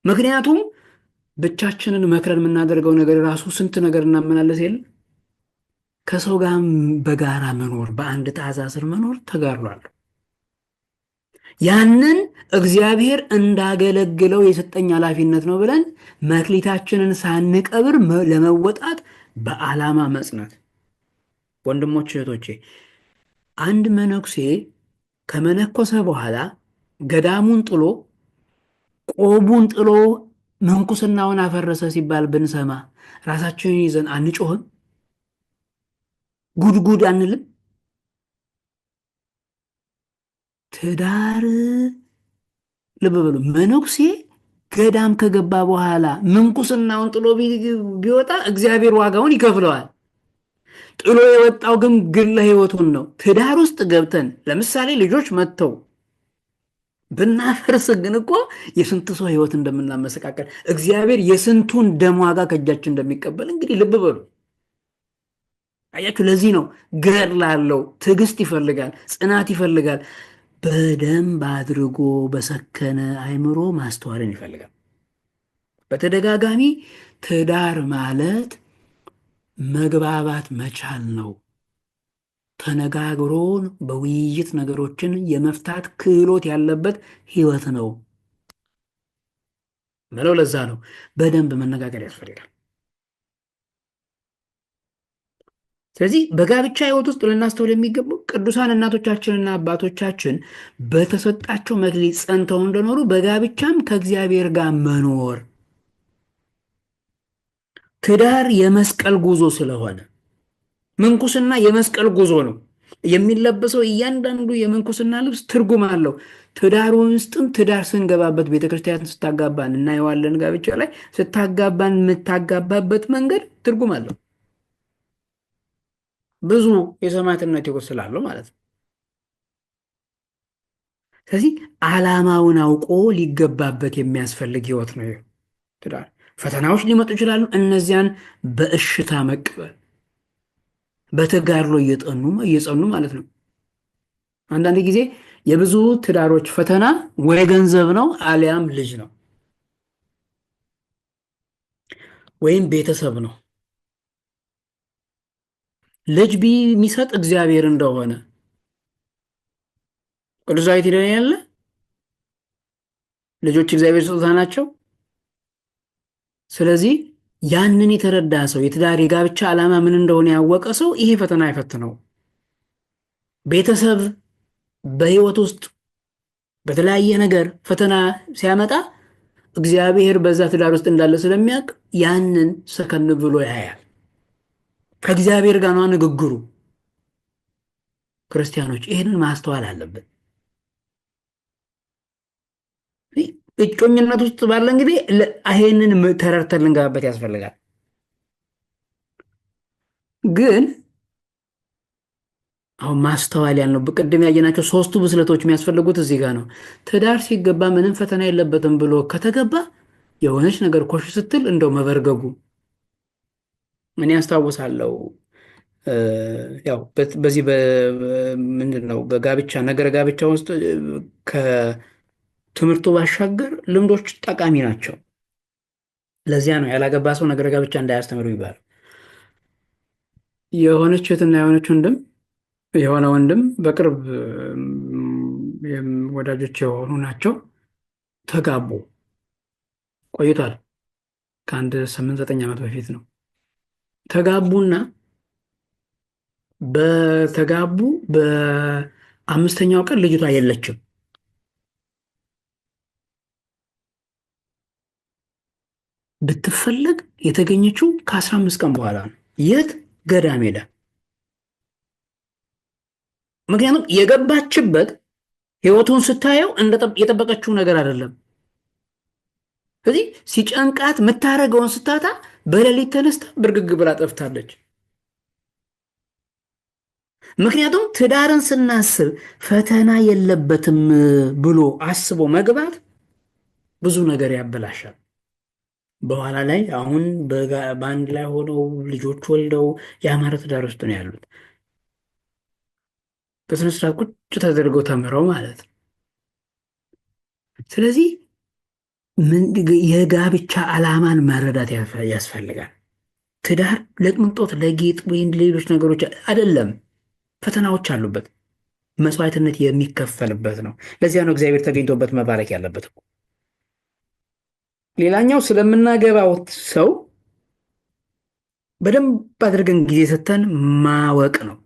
ምክንያቱም ብቻችንን መክረን የምናደርገው ነገር ራሱ ስንት ነገር እናመላለስ የለ። ከሰው ጋር በጋራ መኖር፣ በአንድ ጣዛ ስር መኖር ተጋድሏል። ያንን እግዚአብሔር እንዳገለግለው የሰጠኝ ኃላፊነት ነው ብለን መክሊታችንን ሳንቀብር ለመወጣት በዓላማ መጽናት። ወንድሞች እህቶቼ፣ አንድ መነኩሴ ከመነኮሰ በኋላ ገዳሙን ጥሎ ቆቡን ጥሎ ምንኩስናውን አፈረሰ ሲባል ብንሰማ ራሳችንን ይዘን አንጮህም? ጉድጉድ አንልም? ትዳር ልብ በሉ፣ መነኩሴ ገዳም ከገባ በኋላ ምንኩስናውን ጥሎ ቢወጣ እግዚአብሔር ዋጋውን ይከፍለዋል። ጥሎ የወጣው ግን ግለ ሕይወቱን ነው። ትዳር ውስጥ ገብተን ለምሳሌ ልጆች መጥተው ብናፈርስ ግን እኮ የስንት ሰው ሕይወት እንደምናመሰቃቀል እግዚአብሔር የስንቱን ደም ዋጋ ከእጃችን እንደሚቀበል እንግዲህ ልብ በሉ። አያችሁ፣ ለዚህ ነው ገድል አለው። ትዕግስት ይፈልጋል፣ ጽናት ይፈልጋል። በደንብ አድርጎ በሰከነ አእምሮ ማስተዋልን ይፈልጋል። በተደጋጋሚ ትዳር ማለት መግባባት መቻል ነው። ተነጋግሮን በውይይት ነገሮችን የመፍታት ክህሎት ያለበት ህይወት ነው ምለው። ለዛ ነው በደንብ መነጋገር ያስፈልጋል። ስለዚህ በጋብቻ ህይወት ውስጥ ልናስተውል የሚገባው ቅዱሳን እናቶቻችንና አባቶቻችን በተሰጣቸው መክሊት ጸንተው እንደኖሩ በጋብቻም ከእግዚአብሔር ጋር መኖር። ትዳር የመስቀል ጉዞ ስለሆነ ምንኩስና የመስቀል ጉዞ ነው። የሚለበሰው እያንዳንዱ የምንኩስና ልብስ ትርጉም አለው። ትዳር ውስጥም ትዳር ስንገባበት ቤተክርስቲያን ስታጋባን እናየዋለን። ጋብቻ ላይ ስታጋባን የምታጋባበት መንገድ ትርጉም አለው። ብዙ የሰማዕትነት ሕይወት ስላለው ማለት ነው። ስለዚህ ዓላማውን አውቆ ሊገባበት የሚያስፈልግ ሕይወት ነው ትዳር። ፈተናዎች ሊመጡ ይችላሉ። እነዚያን በእሽታ መቀበል፣ በተጋድሎ እየጸኑ ማለት ነው። አንዳንድ ጊዜ የብዙ ትዳሮች ፈተና ወይ ገንዘብ ነው አሊያም ልጅ ነው ወይም ቤተሰብ ነው። ልጅ የሚሰጥ እግዚአብሔር እንደሆነ ቅዱስ ዳዊት ይለን ያለ ልጆች እግዚአብሔር ስጦታ ናቸው። ስለዚህ ያንን የተረዳ ሰው የትዳር የጋብቻ ዓላማ ምን እንደሆነ ያወቀ ሰው ይሄ ፈተና አይፈትነው። ቤተሰብ በህይወት ውስጥ በተለያየ ነገር ፈተና ሲያመጣ እግዚአብሔር በዛ ትዳር ውስጥ እንዳለ ስለሚያውቅ ያንን ሰከን ብሎ ያያል። ከእግዚአብሔር ጋር ነው ንግግሩ። ክርስቲያኖች ይህንን ማስተዋል አለብን። እጮኝነት ውስጥ ባለ እንግዲህ ይሄንን ተረድተን ልንገባበት ያስፈልጋል። ግን አሁን ማስተዋል ያልነው በቅድም ያየናቸው ሶስቱ ብስለቶች የሚያስፈልጉት እዚህ ጋር ነው። ትዳር ሲገባ ምንም ፈተና የለበትም ብሎ ከተገባ የሆነች ነገር ኮሽ ስትል እንደው መበርገጉ ምን ያስታውሳለው። ያው በዚህ ምንድን ነው በጋብቻ ነገረ ጋብቻ ውስጥ ከትምህርቱ ባሻገር ልምዶች ጠቃሚ ናቸው። ለዚያ ነው ያላገባ ሰው ነገረ ጋብቻ እንዳያስተምሩ ይባላል። የሆነች እህትና የሆነ ወንድም በቅርብ ወዳጆች የሆኑ ናቸው። ተጋቡ፣ ቆይቷል። ከአንድ 8-9 ዓመት በፊት ነው ተጋቡና በተጋቡ በ5ኛው ቀን ልጅቷ የለችም። ብትፈለግ የተገኘችው ከ15 ቀን በኋላ ነው። የት? ገዳም ሄዳ። ምክንያቱም የገባችበት ህይወቱን ስታየው የጠበቀችው ነገር አይደለም። ስለዚህ ሲጨንቃት የምታደርገውን ስታታ በሌሊት ተነስታ ብርግግ ብላ ጠፍታለች። ምክንያቱም ትዳርን ስናስብ ፈተና የለበትም ብሎ አስቦ መግባት ብዙ ነገር ያበላሻል። በኋላ ላይ አሁን በአንድ ላይ ሆነው ልጆች ወልደው ያማረ ትዳር ውስጥ ነው ያሉት። በስነ ስርዓት ቁጭ ተደርገው ተምረው ማለት ነው። ስለዚህ የጋብቻ ዓላማን መረዳት ያስፈልጋል። ትዳር ለቅንጦት ለጌጥ ወይም ሌሎች ነገሮች አይደለም። ፈተናዎች አሉበት፣ መስዋዕትነት የሚከፈልበት ነው። ለዚያ ነው እግዚአብሔር ተገኝቶበት መባረክ ያለበት። ሌላኛው ስለምናገባው ሰው በደንብ አድርገን ጊዜ ሰጥተን ማወቅ ነው።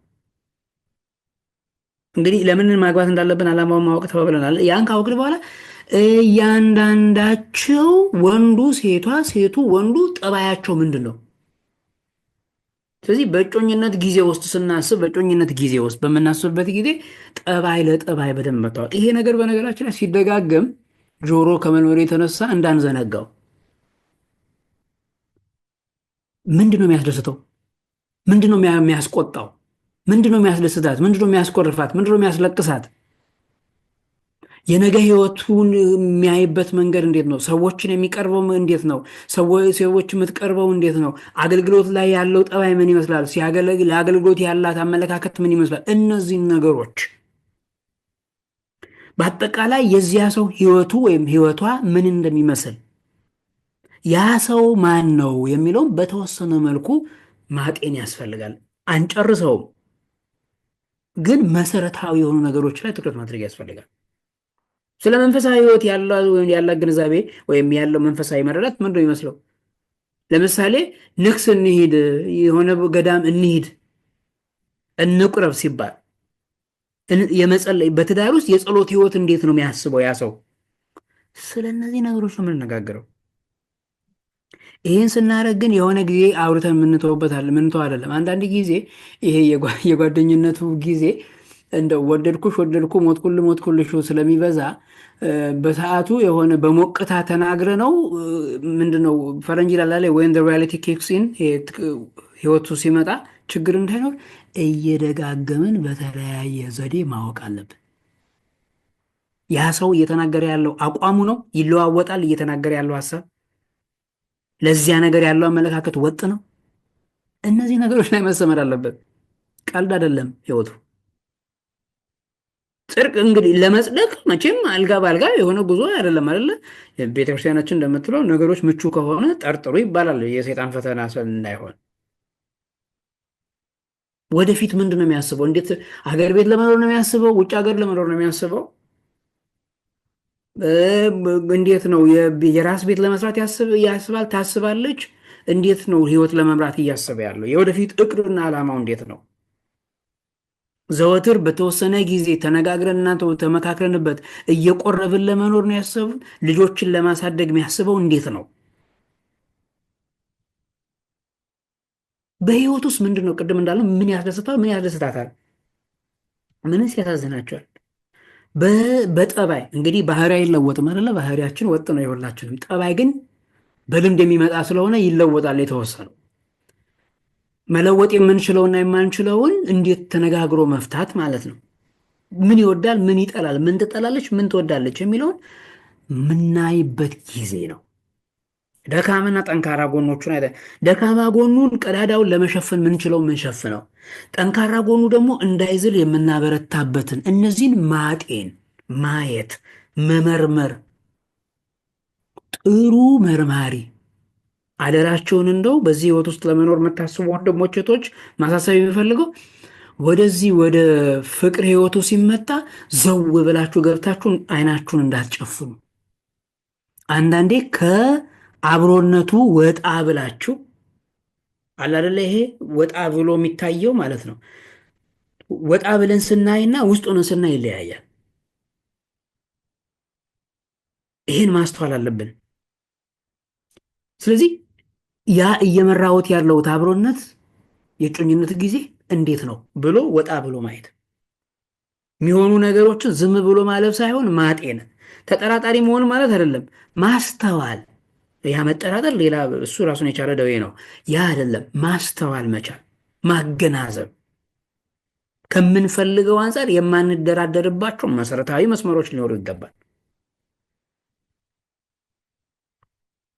እንግዲህ ለምን ማግባት እንዳለብን አላማውን ማወቅ ተባብለናል። ያን ካወቅን በኋላ እያንዳንዳቸው ወንዱ ሴቷ፣ ሴቱ ወንዱ ጠባያቸው ምንድን ነው? ስለዚህ በእጮኝነት ጊዜ ውስጥ ስናስብ በእጮኝነት ጊዜ ውስጥ በምናስብበት ጊዜ ጠባይ ለጠባይ በደንብ መታወቅ። ይሄ ነገር በነገራችን ላይ ሲደጋገም ጆሮ ከመልመዱ የተነሳ እንዳንዘነጋው። ምንድን ነው የሚያስደስተው? ምንድን ነው የሚያስቆጣው? ምንድን ነው የሚያስደስታት? ምንድን ነው የሚያስኮርፋት? ምንድን ነው የሚያስለቅሳት? የነገ ህይወቱን የሚያይበት መንገድ እንዴት ነው? ሰዎችን የሚቀርበው እንዴት ነው? ሰዎች የምትቀርበው እንዴት ነው? አገልግሎት ላይ ያለው ጠባይ ምን ይመስላል? ለአገልግሎት ያላት አመለካከት ምን ይመስላል? እነዚህን ነገሮች በአጠቃላይ የዚያ ሰው ህይወቱ ወይም ህይወቷ ምን እንደሚመስል ያ ሰው ማን ነው የሚለውም በተወሰነ መልኩ ማጤን ያስፈልጋል። አንጨርሰውም፣ ግን መሰረታዊ የሆኑ ነገሮች ላይ ትኩረት ማድረግ ያስፈልጋል። ስለ መንፈሳዊ ህይወት ያላት ግንዛቤ ወይም ያለው መንፈሳዊ መረዳት ምንድን ነው ይመስለው? ለምሳሌ ንግስ እንሂድ፣ የሆነ ገዳም እንሂድ፣ እንቁረብ ሲባል የመጸለይ በትዳር ውስጥ የጸሎት ህይወት እንዴት ነው የሚያስበው ያ ሰው? ስለ እነዚህ ነገሮች ነው የምንነጋገረው። ይህን ስናደርግ ግን የሆነ ጊዜ አውርተን ምንተው አይደለም። አንዳንድ ጊዜ ይሄ የጓደኝነቱ ጊዜ እንደ ወደድኩ ሞትኩልሽ ስለሚበዛ በሰዓቱ የሆነ በሞቅታ ተናግረ ነው ምንድነው ፈረንጅ ላላ ወይም ሪያሊቲ ኬክሲን ህይወቱ ሲመጣ ችግር እንዳይኖር እየደጋገምን በተለያየ ዘዴ ማወቅ አለብን። ያ ሰው እየተናገረ ያለው አቋሙ ነው፣ ይለዋወጣል። እየተናገረ ያለው ሀሳብ፣ ለዚያ ነገር ያለው አመለካከት ወጥ ነው። እነዚህ ነገሮች ላይ መሰመር አለበት። ቀልድ አይደለም ህይወቱ። ጽድቅ እንግዲህ ለመጽደቅ መቼም አልጋ በአልጋ የሆነ ጉዞ አይደለም አይደለ? ቤተክርስቲያናችን እንደምትለው ነገሮች ምቹ ከሆነ ጠርጥሩ ይባላል፣ የሰይጣን ፈተና እንዳይሆን። ወደፊት ምንድን ነው የሚያስበው? እንዴት ሀገር ቤት ለመኖር ነው የሚያስበው? ውጭ ሀገር ለመኖር ነው የሚያስበው? እንዴት ነው የራስ ቤት ለመስራት ያስባል? ታስባለች? እንዴት ነው ህይወት ለመምራት እያሰበ ያለው? የወደፊት እቅዱና ዓላማው እንዴት ነው? ዘወትር በተወሰነ ጊዜ ተነጋግረንና ተመካክረንበት እየቆረብን ለመኖር ነው ያሰቡት? ልጆችን ለማሳደግ የሚያስበው እንዴት ነው? በህይወት ውስጥ ምንድን ነው? ቅድም እንዳለው ምን ያስደስታል? ምን ያስደስታታል? ምንስ ያሳዝናቸዋል? በጠባይ እንግዲህ ባህሪ አይለወጥም አይደለ? ባህሪያችን ወጥ ነው የሁላችንም። ጠባይ ግን በልምድ የሚመጣ ስለሆነ ይለወጣል። የተወሰነው መለወጥ የምንችለውና የማንችለውን እንዴት ተነጋግሮ መፍታት ማለት ነው። ምን ይወዳል፣ ምን ይጠላል፣ ምን ትጠላለች፣ ምን ትወዳለች የሚለውን ምናይበት ጊዜ ነው። ደካማና ጠንካራ ጎኖቹን ደካማ ጎኑን ቀዳዳውን ለመሸፈን ምንችለው ምንሸፍነው፣ ጠንካራ ጎኑ ደግሞ እንዳይዝል የምናበረታበትን እነዚህን ማጤን፣ ማየት፣ መመርመር። ጥሩ መርማሪ አደራቸውን እንደው በዚህ ህይወት ውስጥ ለመኖር የምታስቡ ወንድሞች እህቶች ማሳሰብ የሚፈልገው ወደዚህ ወደ ፍቅር ህይወቱ ሲመጣ ዘው ብላችሁ ገብታችሁን አይናችሁን እንዳትጨፍኑ። አንዳንዴ ከአብሮነቱ ወጣ ብላችሁ አላደለ? ይሄ ወጣ ብሎ የሚታየው ማለት ነው። ወጣ ብለን ስናይና ውስጥ ሆነን ስናይ ይለያያል። ይህን ማስተዋል አለብን። ስለዚህ ያ እየመራሁት ያለሁት አብሮነት የጮኝነት ጊዜ እንዴት ነው ብሎ ወጣ ብሎ ማየት፣ የሚሆኑ ነገሮችን ዝም ብሎ ማለፍ ሳይሆን ማጤን። ተጠራጣሪ መሆን ማለት አይደለም፣ ማስተዋል። ያ መጠራጠር ሌላ እሱ ራሱን የቻለ ደዌ ነው። ያ አይደለም፣ ማስተዋል መቻል፣ ማገናዘብ። ከምንፈልገው አንጻር የማንደራደርባቸው መሰረታዊ መስመሮች ሊኖሩ ይገባል።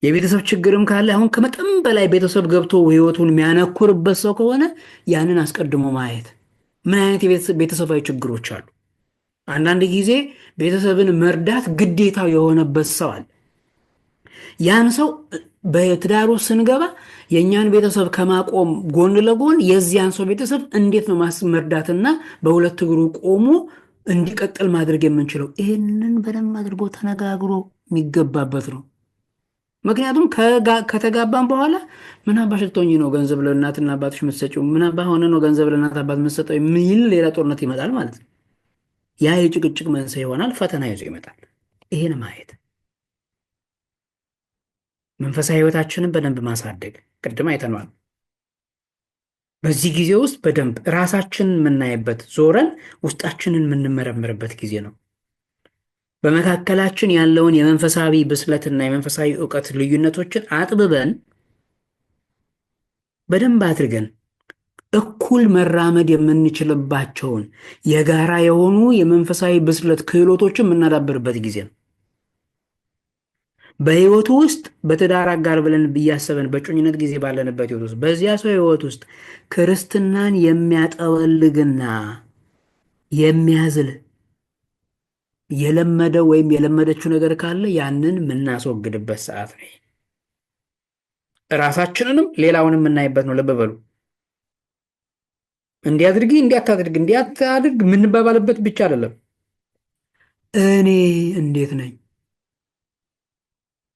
የቤተሰብ ችግርም ካለ አሁን ከመጠን በላይ ቤተሰብ ገብቶ ህይወቱን የሚያነኩርበት ሰው ከሆነ ያንን አስቀድሞ ማየት። ምን አይነት ቤተሰባዊ ችግሮች አሉ? አንዳንድ ጊዜ ቤተሰብን መርዳት ግዴታው የሆነበት ሰው አለ። ያን ሰው በትዳሩ ስንገባ የእኛን ቤተሰብ ከማቆም ጎን ለጎን የዚያን ሰው ቤተሰብ እንዴት ነው መርዳትና በሁለት እግሩ ቆሞ እንዲቀጥል ማድረግ የምንችለው? ይህንን በደንብ አድርጎ ተነጋግሮ የሚገባበት ነው። ምክንያቱም ከተጋባን በኋላ ምን አባሽ ልትሆኚ ነው ገንዘብ ለእናትና አባትሽ የምትሰጪው? ምን አባ ሆነ ነው ገንዘብ ለእናት አባት የምትሰጠው? የሚል ሌላ ጦርነት ይመጣል ማለት ነው። ያ የጭቅጭቅ መንስኤ ይሆናል፣ ፈተና ይዞ ይመጣል። ይህን ማየት መንፈሳዊ ህይወታችንን በደንብ ማሳደግ ቅድም አይተነዋል። በዚህ ጊዜ ውስጥ በደንብ ራሳችንን የምናይበት ዞረን ውስጣችንን የምንመረምርበት ጊዜ ነው። በመካከላችን ያለውን የመንፈሳዊ ብስለትና የመንፈሳዊ እውቀት ልዩነቶችን አጥብበን በደንብ አድርገን እኩል መራመድ የምንችልባቸውን የጋራ የሆኑ የመንፈሳዊ ብስለት ክህሎቶችን የምናዳብርበት ጊዜ ነው። በህይወቱ ውስጥ በትዳር አጋር ብለን ብያሰበን በጮኝነት ጊዜ ባለንበት ህይወት ውስጥ በዚያ ሰው ህይወት ውስጥ ክርስትናን የሚያጠወልግና የሚያዝል የለመደው ወይም የለመደችው ነገር ካለ ያንን የምናስወግድበት ሰዓት ነው። ራሳችንንም ሌላውንም የምናይበት ነው። ልብ በሉ። እንዲያድርጊ እንዲያታድርግ እንዲያታድርግ የምንባባልበት ብቻ አይደለም። እኔ እንዴት ነኝ?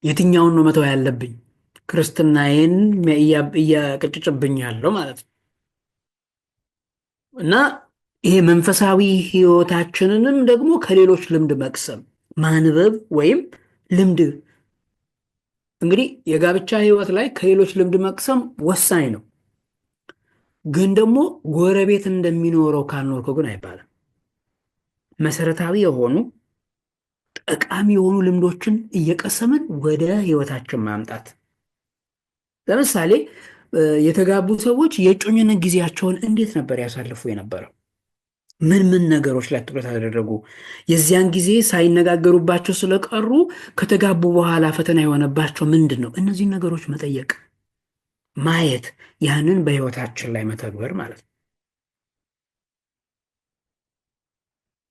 የትኛውን ነው መተው ያለብኝ? ክርስትናዬን እያቀጭጭብኝ ያለው ማለት ነው። እና ይሄ መንፈሳዊ ህይወታችንንም ደግሞ ከሌሎች ልምድ መቅሰም ማንበብ ወይም ልምድ እንግዲህ የጋብቻ ህይወት ላይ ከሌሎች ልምድ መቅሰም ወሳኝ ነው። ግን ደግሞ ጎረቤት እንደሚኖረው ካልኖርከው ግን አይባልም። መሰረታዊ የሆኑ ጠቃሚ የሆኑ ልምዶችን እየቀሰምን ወደ ህይወታችን ማምጣት። ለምሳሌ የተጋቡ ሰዎች የእጮኝነት ጊዜያቸውን እንዴት ነበር ያሳልፉ የነበረው? ምን ምን ነገሮች ላይ ትኩረት አደረጉ? የዚያን ጊዜ ሳይነጋገሩባቸው ስለቀሩ ከተጋቡ በኋላ ፈተና የሆነባቸው ምንድን ነው? እነዚህን ነገሮች መጠየቅ፣ ማየት፣ ያንን በህይወታችን ላይ መተግበር ማለት ነው።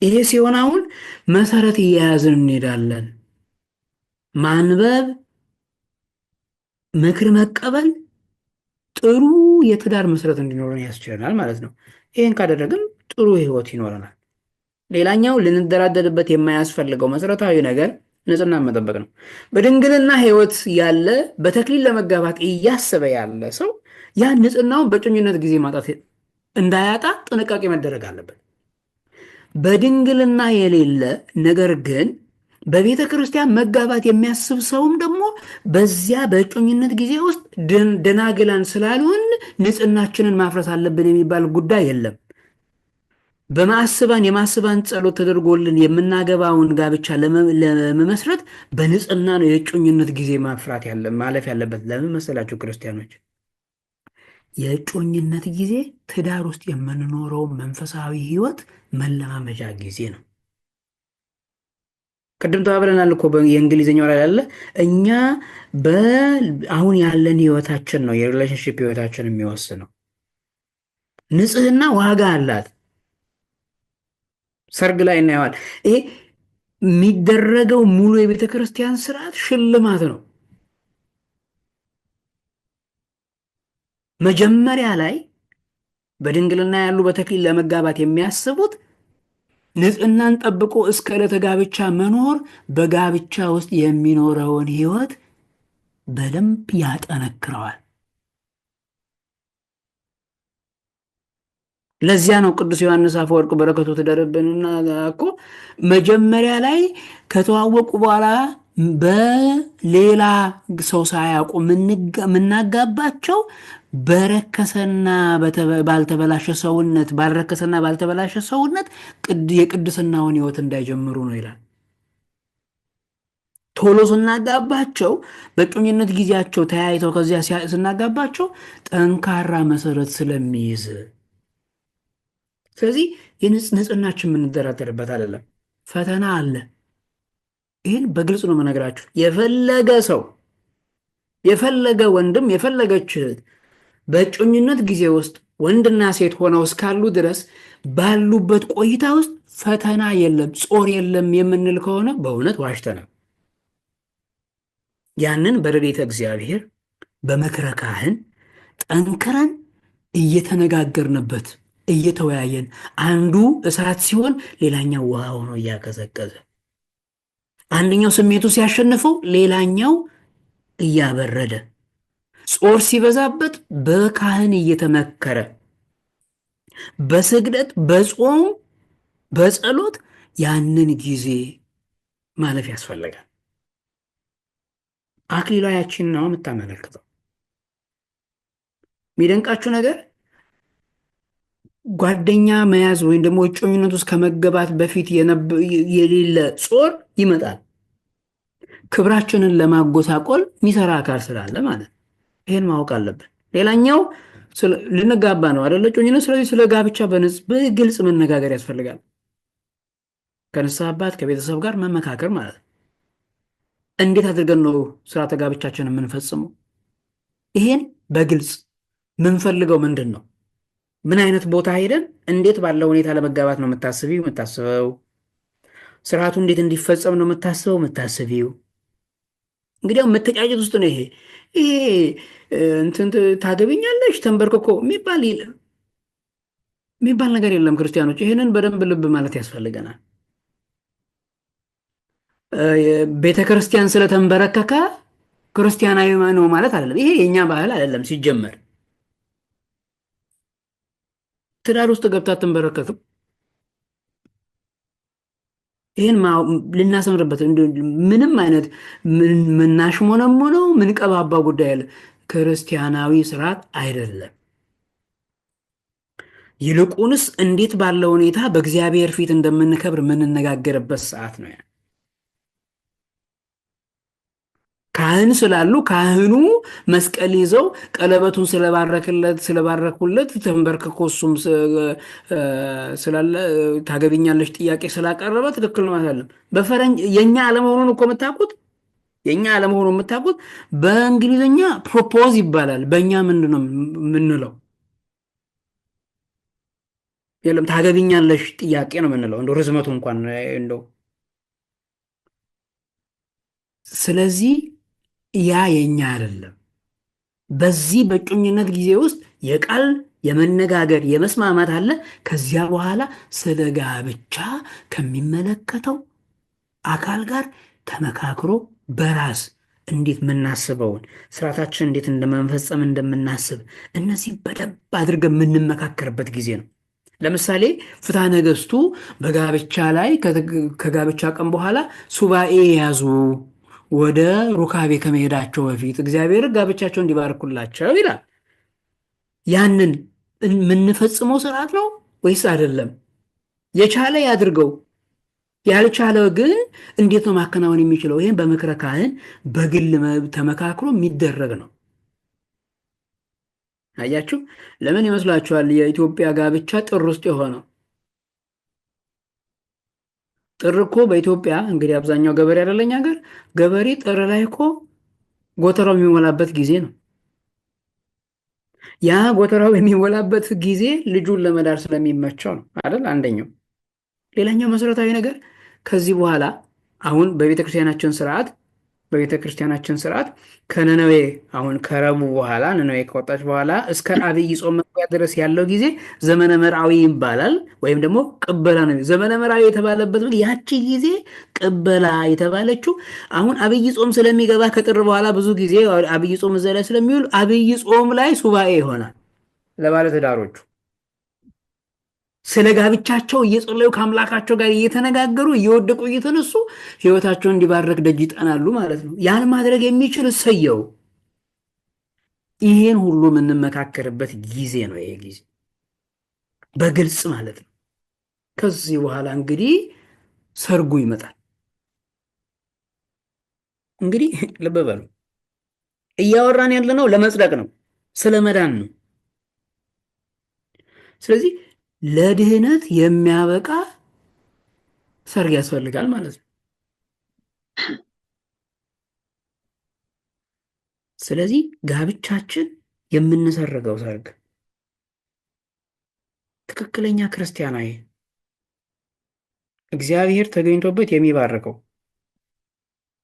ይሄ ሲሆን አሁን መሰረት እየያዝን እንሄዳለን። ማንበብ፣ ምክር መቀበል ጥሩ የትዳር መሰረት እንዲኖረን ያስችለናል ማለት ነው። ይህን ካደረግን ጥሩ ህይወት ይኖረናል። ሌላኛው ልንደራደርበት የማያስፈልገው መሰረታዊ ነገር ንጽህና መጠበቅ ነው። በድንግልና ህይወት ያለ በተክሊል ለመጋባት እያሰበ ያለ ሰው ያ ንጽህናውን በጮኝነት ጊዜ ማጣት እንዳያጣ ጥንቃቄ መደረግ አለበት። በድንግልና የሌለ ነገር ግን በቤተ ክርስቲያን መጋባት የሚያስብ ሰውም ደግሞ በዚያ በእጮኝነት ጊዜ ውስጥ ደናግላን ስላልሆን ንጽህናችንን ማፍረስ አለብን የሚባል ጉዳይ የለም። በማስባን የማስባን ጸሎት ተደርጎልን የምናገባውን ጋብቻ ለመመስረት በንጽህና ነው የእጮኝነት ጊዜ ማለፍ ያለበት። ለምን መሰላችሁ ክርስቲያኖች? የእጮኝነት ጊዜ ትዳር ውስጥ የምንኖረው መንፈሳዊ ህይወት መለማመጃ ጊዜ ነው። ቅድም ተባብለናል እኮ የእንግሊዝኛው ላይ ያለ እኛ አሁን ያለን ህይወታችን ነው የሪሌሽንሽፕ ህይወታችን የሚወስነው። ንጽህና ዋጋ አላት። ሰርግ ላይ እናየዋል። ይሄ የሚደረገው ሙሉ የቤተ ክርስቲያን ስርዓት ሽልማት ነው። መጀመሪያ ላይ በድንግልና ያሉ በተክሊል ለመጋባት የሚያስቡት ንጽህናን ጠብቆ እስከ ዕለተ ጋብቻ መኖር በጋብቻ ውስጥ የሚኖረውን ህይወት በደንብ ያጠነክረዋል። ለዚያ ነው ቅዱስ ዮሐንስ አፈወርቅ በረከቱ ትደርብንና እኮ መጀመሪያ ላይ ከተዋወቁ በኋላ በሌላ ሰው ሳያውቁ የምናጋባቸው በረከሰና ባልተበላሸ ሰውነት የቅድስናውን ህይወት እንዳይጀምሩ ነው ይላል። ቶሎ ስናጋባቸው በእጮኝነት ጊዜያቸው ተያይተው ከዚያ ስናጋባቸው ጠንካራ መሰረት ስለሚይዝ፣ ስለዚህ ንጽህናችን የምንደራደርበት አይደለም። ፈተና አለ። ይህን በግልጽ ነው የምነግራችሁ። የፈለገ ወንድም የፈለገች እህት በእጮኝነት ጊዜ ውስጥ ወንድና ሴት ሆነው እስካሉ ድረስ ባሉበት ቆይታ ውስጥ ፈተና የለም፣ ጾር የለም የምንል ከሆነ በእውነት ዋሽተናል። ያንን በረድኤተ እግዚአብሔር በምክረ ካህን ጠንክረን እየተነጋገርንበት እየተወያየን አንዱ እሳት ሲሆን ሌላኛው ውሃ ሆኖ እያቀዘቀዘ፣ አንደኛው ስሜቱ ሲያሸንፈው ሌላኛው እያበረደ፣ ጾር ሲበዛበት በካህን እየተመከረ በስግደት በጾም በጸሎት ያንን ጊዜ ማለፍ ያስፈልጋል። አክሊሏ ያችን ነው የምታመለክተው። የሚደንቃችሁ ነገር ጓደኛ መያዝ ወይም ደግሞ እጮኝነት ውስጥ ከመገባት በፊት የሌለ ጾር ይመጣል። ክብራችንን ለማጎሳቆል የሚሰራ አካል ስላለ ማለት ነው። ይሄን ማወቅ አለብን። ሌላኛው ልንጋባ ነው አደለ? እጮኝነት። ስለዚህ ስለ ጋብቻ በግልጽ መነጋገር ያስፈልጋል። ከንስሐ አባት ከቤተሰብ ጋር መመካከር ማለት ነው። እንዴት አድርገን ነው ስርዓተ ጋብቻችንን የምንፈጽመው? ይሄን በግልጽ ምንፈልገው ምንድን ነው? ምን አይነት ቦታ ሄደን እንዴት ባለው ሁኔታ ለመጋባት ነው የምታስበው? ስርዓቱ እንዴት እንዲፈጸም ነው የምታስቢው? እንግዲያው መተጫጨት ውስጥ ነው ይሄ እንትን ታገቢኛለሽ ተንበርክኮ የሚባል ነገር የለም። ክርስቲያኖች ይህንን በደንብ ልብ ማለት ያስፈልገናል። ቤተ ክርስቲያን ስለተንበረከከ ክርስቲያናዊ ነው ማለት አይደለም። ይሄ የእኛ ባህል አይደለም። ሲጀመር ትዳር ውስጥ ገብታ አትንበረከክም። ይህን ልናሰምርበት ምንም አይነት ምናሽሞነሞነው ምንቀባባ ጉዳይ አለ። ክርስቲያናዊ ስርዓት አይደለም። ይልቁንስ እንዴት ባለ ሁኔታ በእግዚአብሔር ፊት እንደምንከብር የምንነጋገርበት ሰዓት ነው። ካህን ስላሉ ካህኑ መስቀል ይዘው ቀለበቱን ስለባረኩለት ተንበርክኮ እሱም ስላለ ታገቢኛለች ጥያቄ ስላቀረበ ትክክል ነው ማለት አለም። በፈረንጅ የኛ አለመሆኑን እኮ የምታውቁት በእንግሊዝኛ ፕሮፖዝ ይባላል። በእኛ ምንድን ነው የምንለው? የለም ታገቢኛለሽ ጥያቄ ነው የምንለው፣ እንደው ርዝመቱ እንኳን እንደው። ስለዚህ ያ የኛ አይደለም። በዚህ በእጮኝነት ጊዜ ውስጥ የቃል የመነጋገር የመስማማት አለ። ከዚያ በኋላ ስለ ጋብቻ ከሚመለከተው አካል ጋር ተመካክሮ በራስ እንዴት የምናስበውን ስርዓታችን እንዴት እንደመፈጸም እንደምናስብ እነዚህ በደንብ አድርገን የምንመካከርበት ጊዜ ነው። ለምሳሌ ፍትሐ ነገሥቱ በጋብቻ ላይ ከጋብቻ ቀን በኋላ ሱባኤ ያዙ ወደ ሩካቤ ከመሄዳቸው በፊት እግዚአብሔር ጋብቻቸው እንዲባርኩላቸው ይላል። ያንን የምንፈጽመው ስርዓት ነው ወይስ አይደለም? የቻለ ያድርገው፣ ያልቻለ ግን እንዴት ነው ማከናወን የሚችለው? ይህም በምክረ ካህን በግል ተመካክሮ የሚደረግ ነው። አያችሁ፣ ለምን ይመስላችኋል የኢትዮጵያ ጋብቻ ጥር ውስጥ የሆነው? ጥር እኮ በኢትዮጵያ እንግዲህ አብዛኛው ገበሬ አይደለኝ ሀገር ገበሬ ጥር ላይ እኮ ጎተራው የሚሞላበት ጊዜ ነው። ያ ጎተራው የሚሞላበት ጊዜ ልጁን ለመዳር ስለሚመቸው ነው አይደል? አንደኛው። ሌላኛው መሰረታዊ ነገር ከዚህ በኋላ አሁን በቤተ ክርስቲያናችን ስርዓት ከነነዌ አሁን ከረቡ በኋላ ነነዌ ከወጣች በኋላ እስከ አብይ ጾም መግቢያ ድረስ ያለው ጊዜ ዘመነ መርዓዊ ይባላል። ወይም ደግሞ ቅበላ ነው። ዘመነ መርዓዊ የተባለበት ያቺ ጊዜ ቅበላ የተባለችው አሁን አብይ ጾም ስለሚገባ ከጥር በኋላ ብዙ ጊዜ አብይ ጾም እዛ ላይ ስለሚውል አብይ ጾም ላይ ሱባኤ ይሆናል ለባለ ትዳሮቹ ስለ ጋብቻቸው እየጸለዩ ከአምላካቸው ጋር እየተነጋገሩ እየወደቁ እየተነሱ ሕይወታቸውን እንዲባረክ ደጅ ይጠናሉ ማለት ነው። ያን ማድረግ የሚችል እሰየው። ይሄን ሁሉ የምንመካከርበት ጊዜ ነው ይሄ ጊዜ በግልጽ ማለት ነው። ከዚህ በኋላ እንግዲህ ሰርጉ ይመጣል። እንግዲህ ልብ በሉ እያወራን ያለነው ለመጽደቅ ነው፣ ስለ መዳን ነው። ስለዚህ ለድህነት የሚያበቃ ሰርግ ያስፈልጋል ማለት ነው። ስለዚህ ጋብቻችን የምንሰርገው ሰርግ ትክክለኛ ክርስቲያናዊ እግዚአብሔር ተገኝቶበት የሚባርከው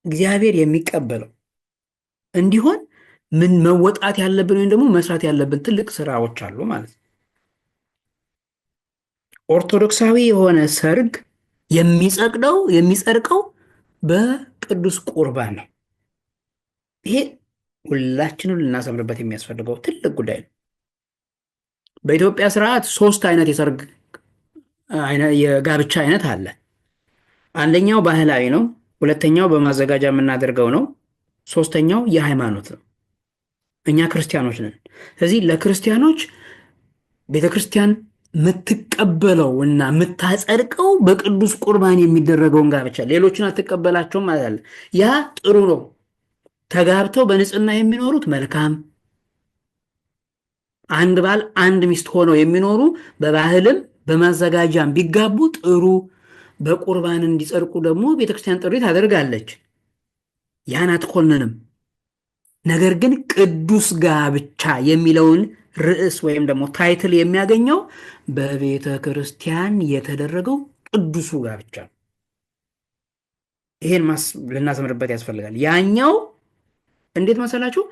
እግዚአብሔር የሚቀበለው እንዲሆን ምን መወጣት ያለብን ወይም ደግሞ መስራት ያለብን ትልቅ ስራዎች አሉ ማለት ነው። ኦርቶዶክሳዊ የሆነ ሰርግ የሚጸድቀው በቅዱስ ቁርባን ነው። ይሄ ሁላችንም ልናሰምርበት የሚያስፈልገው ትልቅ ጉዳይ ነው። በኢትዮጵያ ስርዓት 3 አይነት የጋብቻ አይነት አለ። አንደኛው ባህላዊ ነው። ሁለተኛው በማዘጋጃ የምናደርገው ነው። ሶስተኛው የሃይማኖት ነው። እኛ ክርስቲያኖች ነን። ስለዚህ ለክርስቲያኖች ቤተ ክርስቲያን የምትቀበለው እና የምታጸድቀው በቅዱስ ቁርባን የሚደረገውን ጋብቻ ሌሎችን አትቀበላቸውም ማለት አለ። ያ ጥሩ ነው። ተጋብተው በንጽህና የሚኖሩት መልካም፣ አንድ ባል አንድ ሚስት ሆነው የሚኖሩ በባህልም በማዘጋጃም ቢጋቡ ጥሩ። በቁርባን እንዲጸድቁ ደግሞ ቤተክርስቲያን ጥሪ ታደርጋለች። ያን አትኮንንም። ነገር ግን ቅዱስ ጋብቻ የሚለውን ርዕስ ወይም ደግሞ ታይትል የሚያገኘው በቤተ ክርስቲያን የተደረገው ቅዱሱ ጋብቻ ነው። ይሄን ልናሰምርበት ያስፈልጋል። ያኛው እንዴት መሰላችሁ?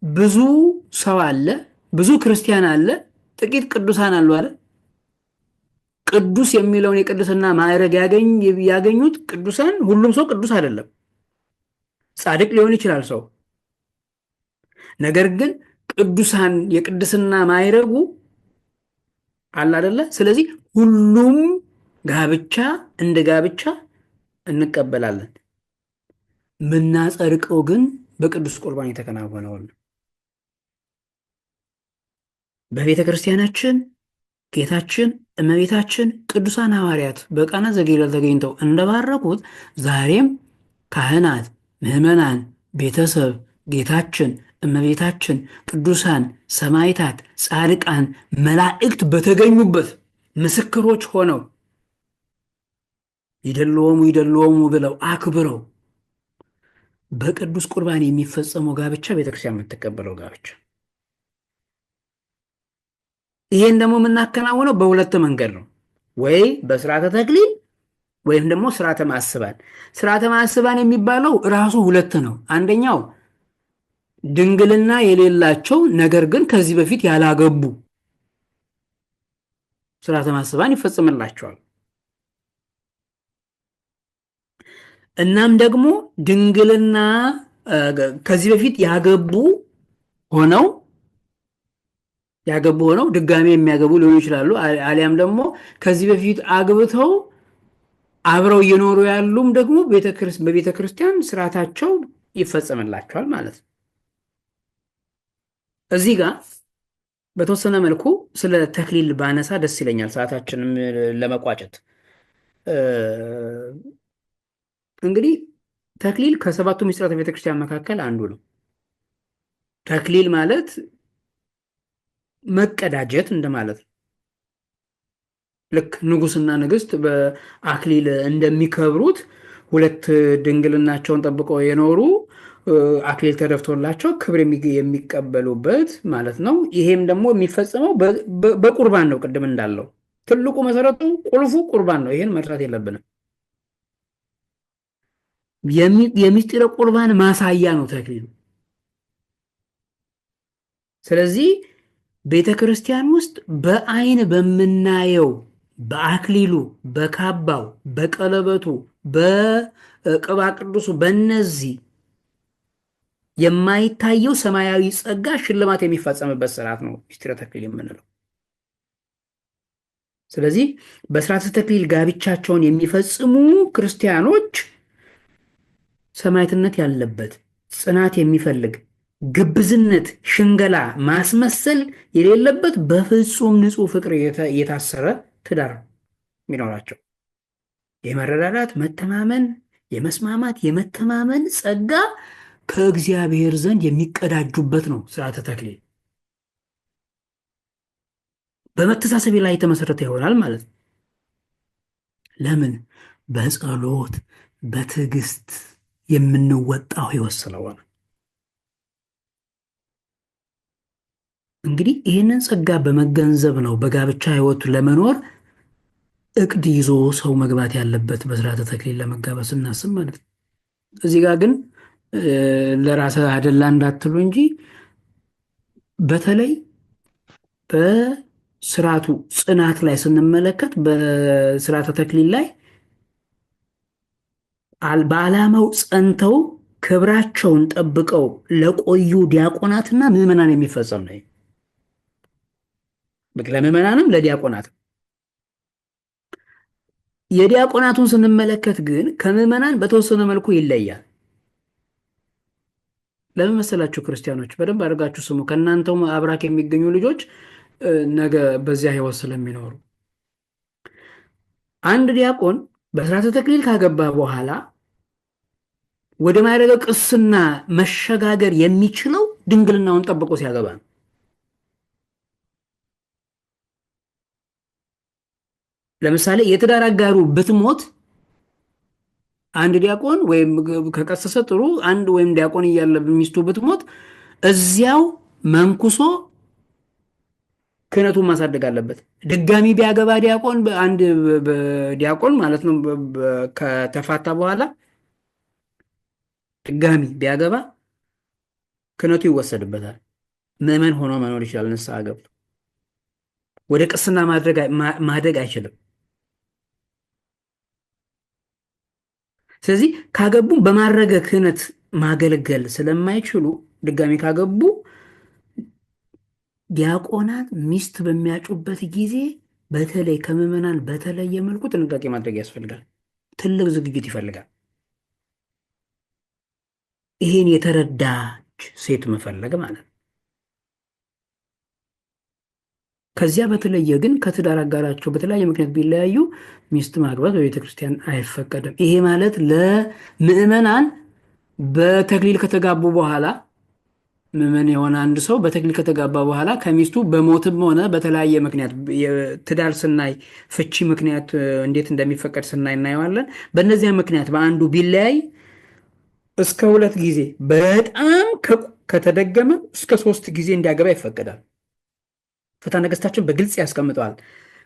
ብዙ ሰው አለ፣ ብዙ ክርስቲያን አለ፣ ጥቂት ቅዱሳን አሉ አለ። ቅዱስ የሚለውን የቅድስና ማዕረግ ያገኙት ቅዱሳን፣ ሁሉም ሰው ቅዱስ አይደለም። ጻድቅ ሊሆን ይችላል ሰው። ነገር ግን ቅዱሳን የቅድስና ማዕረጉ አለ አይደለ? ስለዚህ ሁሉም ጋብቻ እንደ ጋብቻ እንቀበላለን። ምናጸድቀው ግን በቅዱስ ቁርባን የተከናወነውን በቤተ ክርስቲያናችን ጌታችን እመቤታችን ቅዱሳን ሐዋርያት በቃና ዘገሊላ ተገኝተው እንደባረኩት ዛሬም ካህናት፣ ምዕመናን፣ ቤተሰብ፣ ጌታችን እመቤታችን፣ ቅዱሳን፣ ሰማዕታት፣ ጻድቃን፣ መላእክት በተገኙበት ምስክሮች ሆነው ይደልዎሙ ይደልዎሙ ብለው አክብረው በቅዱስ ቁርባን የሚፈጸመው ጋብቻ ቤተክርስቲያን የምትቀበለው ጋብቻ። ይሄን ደግሞ የምናከናውነው በሁለት መንገድ ነው። ወይ በስርዓተ ተክሊል ወይም ደግሞ ስርዓተ ማስባን። ስርዓተ ማስባን የሚባለው ራሱ ሁለት ነው። አንደኛው ድንግልና የሌላቸው ነገር ግን ከዚህ በፊት ያላገቡ ስርዓተ ማስባን ይፈጽምላቸዋል። እናም ደግሞ ድንግልና ከዚህ በፊት ያገቡ ሆነው ድጋሜ የሚያገቡ ሊሆኑ ይችላሉ። አሊያም ደግሞ ከዚህ በፊት አግብተው አብረው እየኖሩ ያሉም ደግሞ በቤተ ክርስቲያን ስርዓታቸው ይፈጸምላቸዋል ማለት ነው። እዚህ ጋር በተወሰነ መልኩ ስለ ተክሊል ባነሳ ደስ ይለኛል፣ ሰዓታችንም ለመቋጨት። እንግዲህ ተክሊል ከሰባቱ ምስጢራተ ቤተክርስቲያን መካከል አንዱ ነው። ተክሊል ማለት መቀዳጀት እንደማለት ነው። ልክ ንጉሥና ንግሥት በአክሊል እንደሚከብሩት ሁለት ድንግልናቸውን ጠብቀው የኖሩ አክሊል ተደፍቶላቸው ክብር የሚቀበሉበት ማለት ነው። ይሄም ደግሞ የሚፈጸመው በቁርባን ነው። ቅድም እንዳለው ትልቁ መሰረቱ ቁልፉ ቁርባን ነው። ይሄን መርሳት የለብንም። የምስጢረ ቁርባን ማሳያ ነው ተክሊሉ። ስለዚህ ቤተ ክርስቲያን ውስጥ በአይን በምናየው በአክሊሉ፣ በካባው፣ በቀለበቱ፣ በቅባ ቅዱሱ በእነዚህ የማይታየው ሰማያዊ ጸጋ ሽልማት የሚፈጸምበት ስርዓት ነው ምስጢረ ተክሊል የምንለው። ስለዚህ በስርዓተ ተክሊል ጋብቻቸውን የሚፈጽሙ ክርስቲያኖች ሰማዕትነት ያለበት ጽናት የሚፈልግ ግብዝነት፣ ሽንገላ፣ ማስመሰል የሌለበት በፍጹም ንጹሕ ፍቅር የታሰረ ትዳር የሚኖራቸው የመረዳዳት መተማመን፣ የመስማማት የመተማመን ጸጋ ከእግዚአብሔር ዘንድ የሚቀዳጁበት ነው። ስርዓተ ተክሊል በመተሳሰብ ላይ የተመሰረተ ይሆናል ማለት ነው። ለምን? በጸሎት በትዕግስት የምንወጣው ሕይወት ስለሆነ። እንግዲህ ይህንን ጸጋ በመገንዘብ ነው በጋብቻ ሕይወቱ ለመኖር እቅድ ይዞ ሰው መግባት ያለበት በስርዓተ ተክሊል ለመጋባት ስናስብ ማለት ነው። እዚህ ጋር ግን ለራስ አደላ እንዳትሉ እንጂ በተለይ በስርዓቱ ጽናት ላይ ስንመለከት በስርዓተ ተክሊል ላይ በዓላማው ጸንተው ክብራቸውን ጠብቀው ለቆዩ ዲያቆናትና ምዕመናን የሚፈጸም ነው። ለምዕመናንም ለዲያቆናትም የዲያቆናቱን ስንመለከት ግን ከምዕመናን በተወሰነ መልኩ ይለያል። ለምን መሰላችሁ? ክርስቲያኖች በደንብ አድርጋችሁ ስሙ። ከእናንተው አብራክ የሚገኙ ልጆች ነገ በዚያ ህይወት ስለሚኖሩ አንድ ዲያቆን በስርዓተ ተክሊል ካገባ በኋላ ወደ ማዕረገ ቅስና መሸጋገር የሚችለው ድንግልናውን ጠብቆ ሲያገባ ነው። ለምሳሌ የትዳር አጋሩ ብትሞት አንድ ዲያቆን ወይም ከቀሰሰ ጥሩ አንድ ወይም ዲያቆን እያለ ሚስቱ ብትሞት እዚያው መንኩሶ ክህነቱን ማሳደግ አለበት። ድጋሚ ቢያገባ ዲያቆን አንድ ዲያቆን ማለት ነው ከተፋታ በኋላ ድጋሚ ቢያገባ ክህነቱ ይወሰድበታል። ምዕመን ሆኖ መኖር ይችላል። ንስሐ ገብቶ ወደ ቅስና ማደግ አይችልም። ስለዚህ ካገቡም በማረገ ክህነት ማገልገል ስለማይችሉ ድጋሚ ካገቡ ዲያቆናት ሚስት በሚያጩበት ጊዜ በተለይ ከምዕመናን በተለየ መልኩ ጥንቃቄ ማድረግ ያስፈልጋል። ትልቅ ዝግጅት ይፈልጋል። ይሄን የተረዳች ሴት መፈለግ ማለት ነው። ከዚያ በተለየ ግን ከትዳር አጋራቸው በተለያየ ምክንያት ቢለያዩ ሚስት ማግባት በቤተ ክርስቲያን አይፈቀድም። ይሄ ማለት ለምዕመናን በተክሊል ከተጋቡ በኋላ ምዕመን የሆነ አንድ ሰው በተክሊል ከተጋባ በኋላ ከሚስቱ በሞትም ሆነ በተለያየ ምክንያት ትዳር ስናይ ፍቺ ምክንያት እንዴት እንደሚፈቀድ ስናይ እናየዋለን። በእነዚያ ምክንያት በአንዱ ቢለያይ እስከ 2 ጊዜ በጣም ከተደገመ እስከ 3 ጊዜ እንዲያገባ ይፈቀዳል። ፍትሐ ነገሥታችን በግልጽ ያስቀምጠዋል።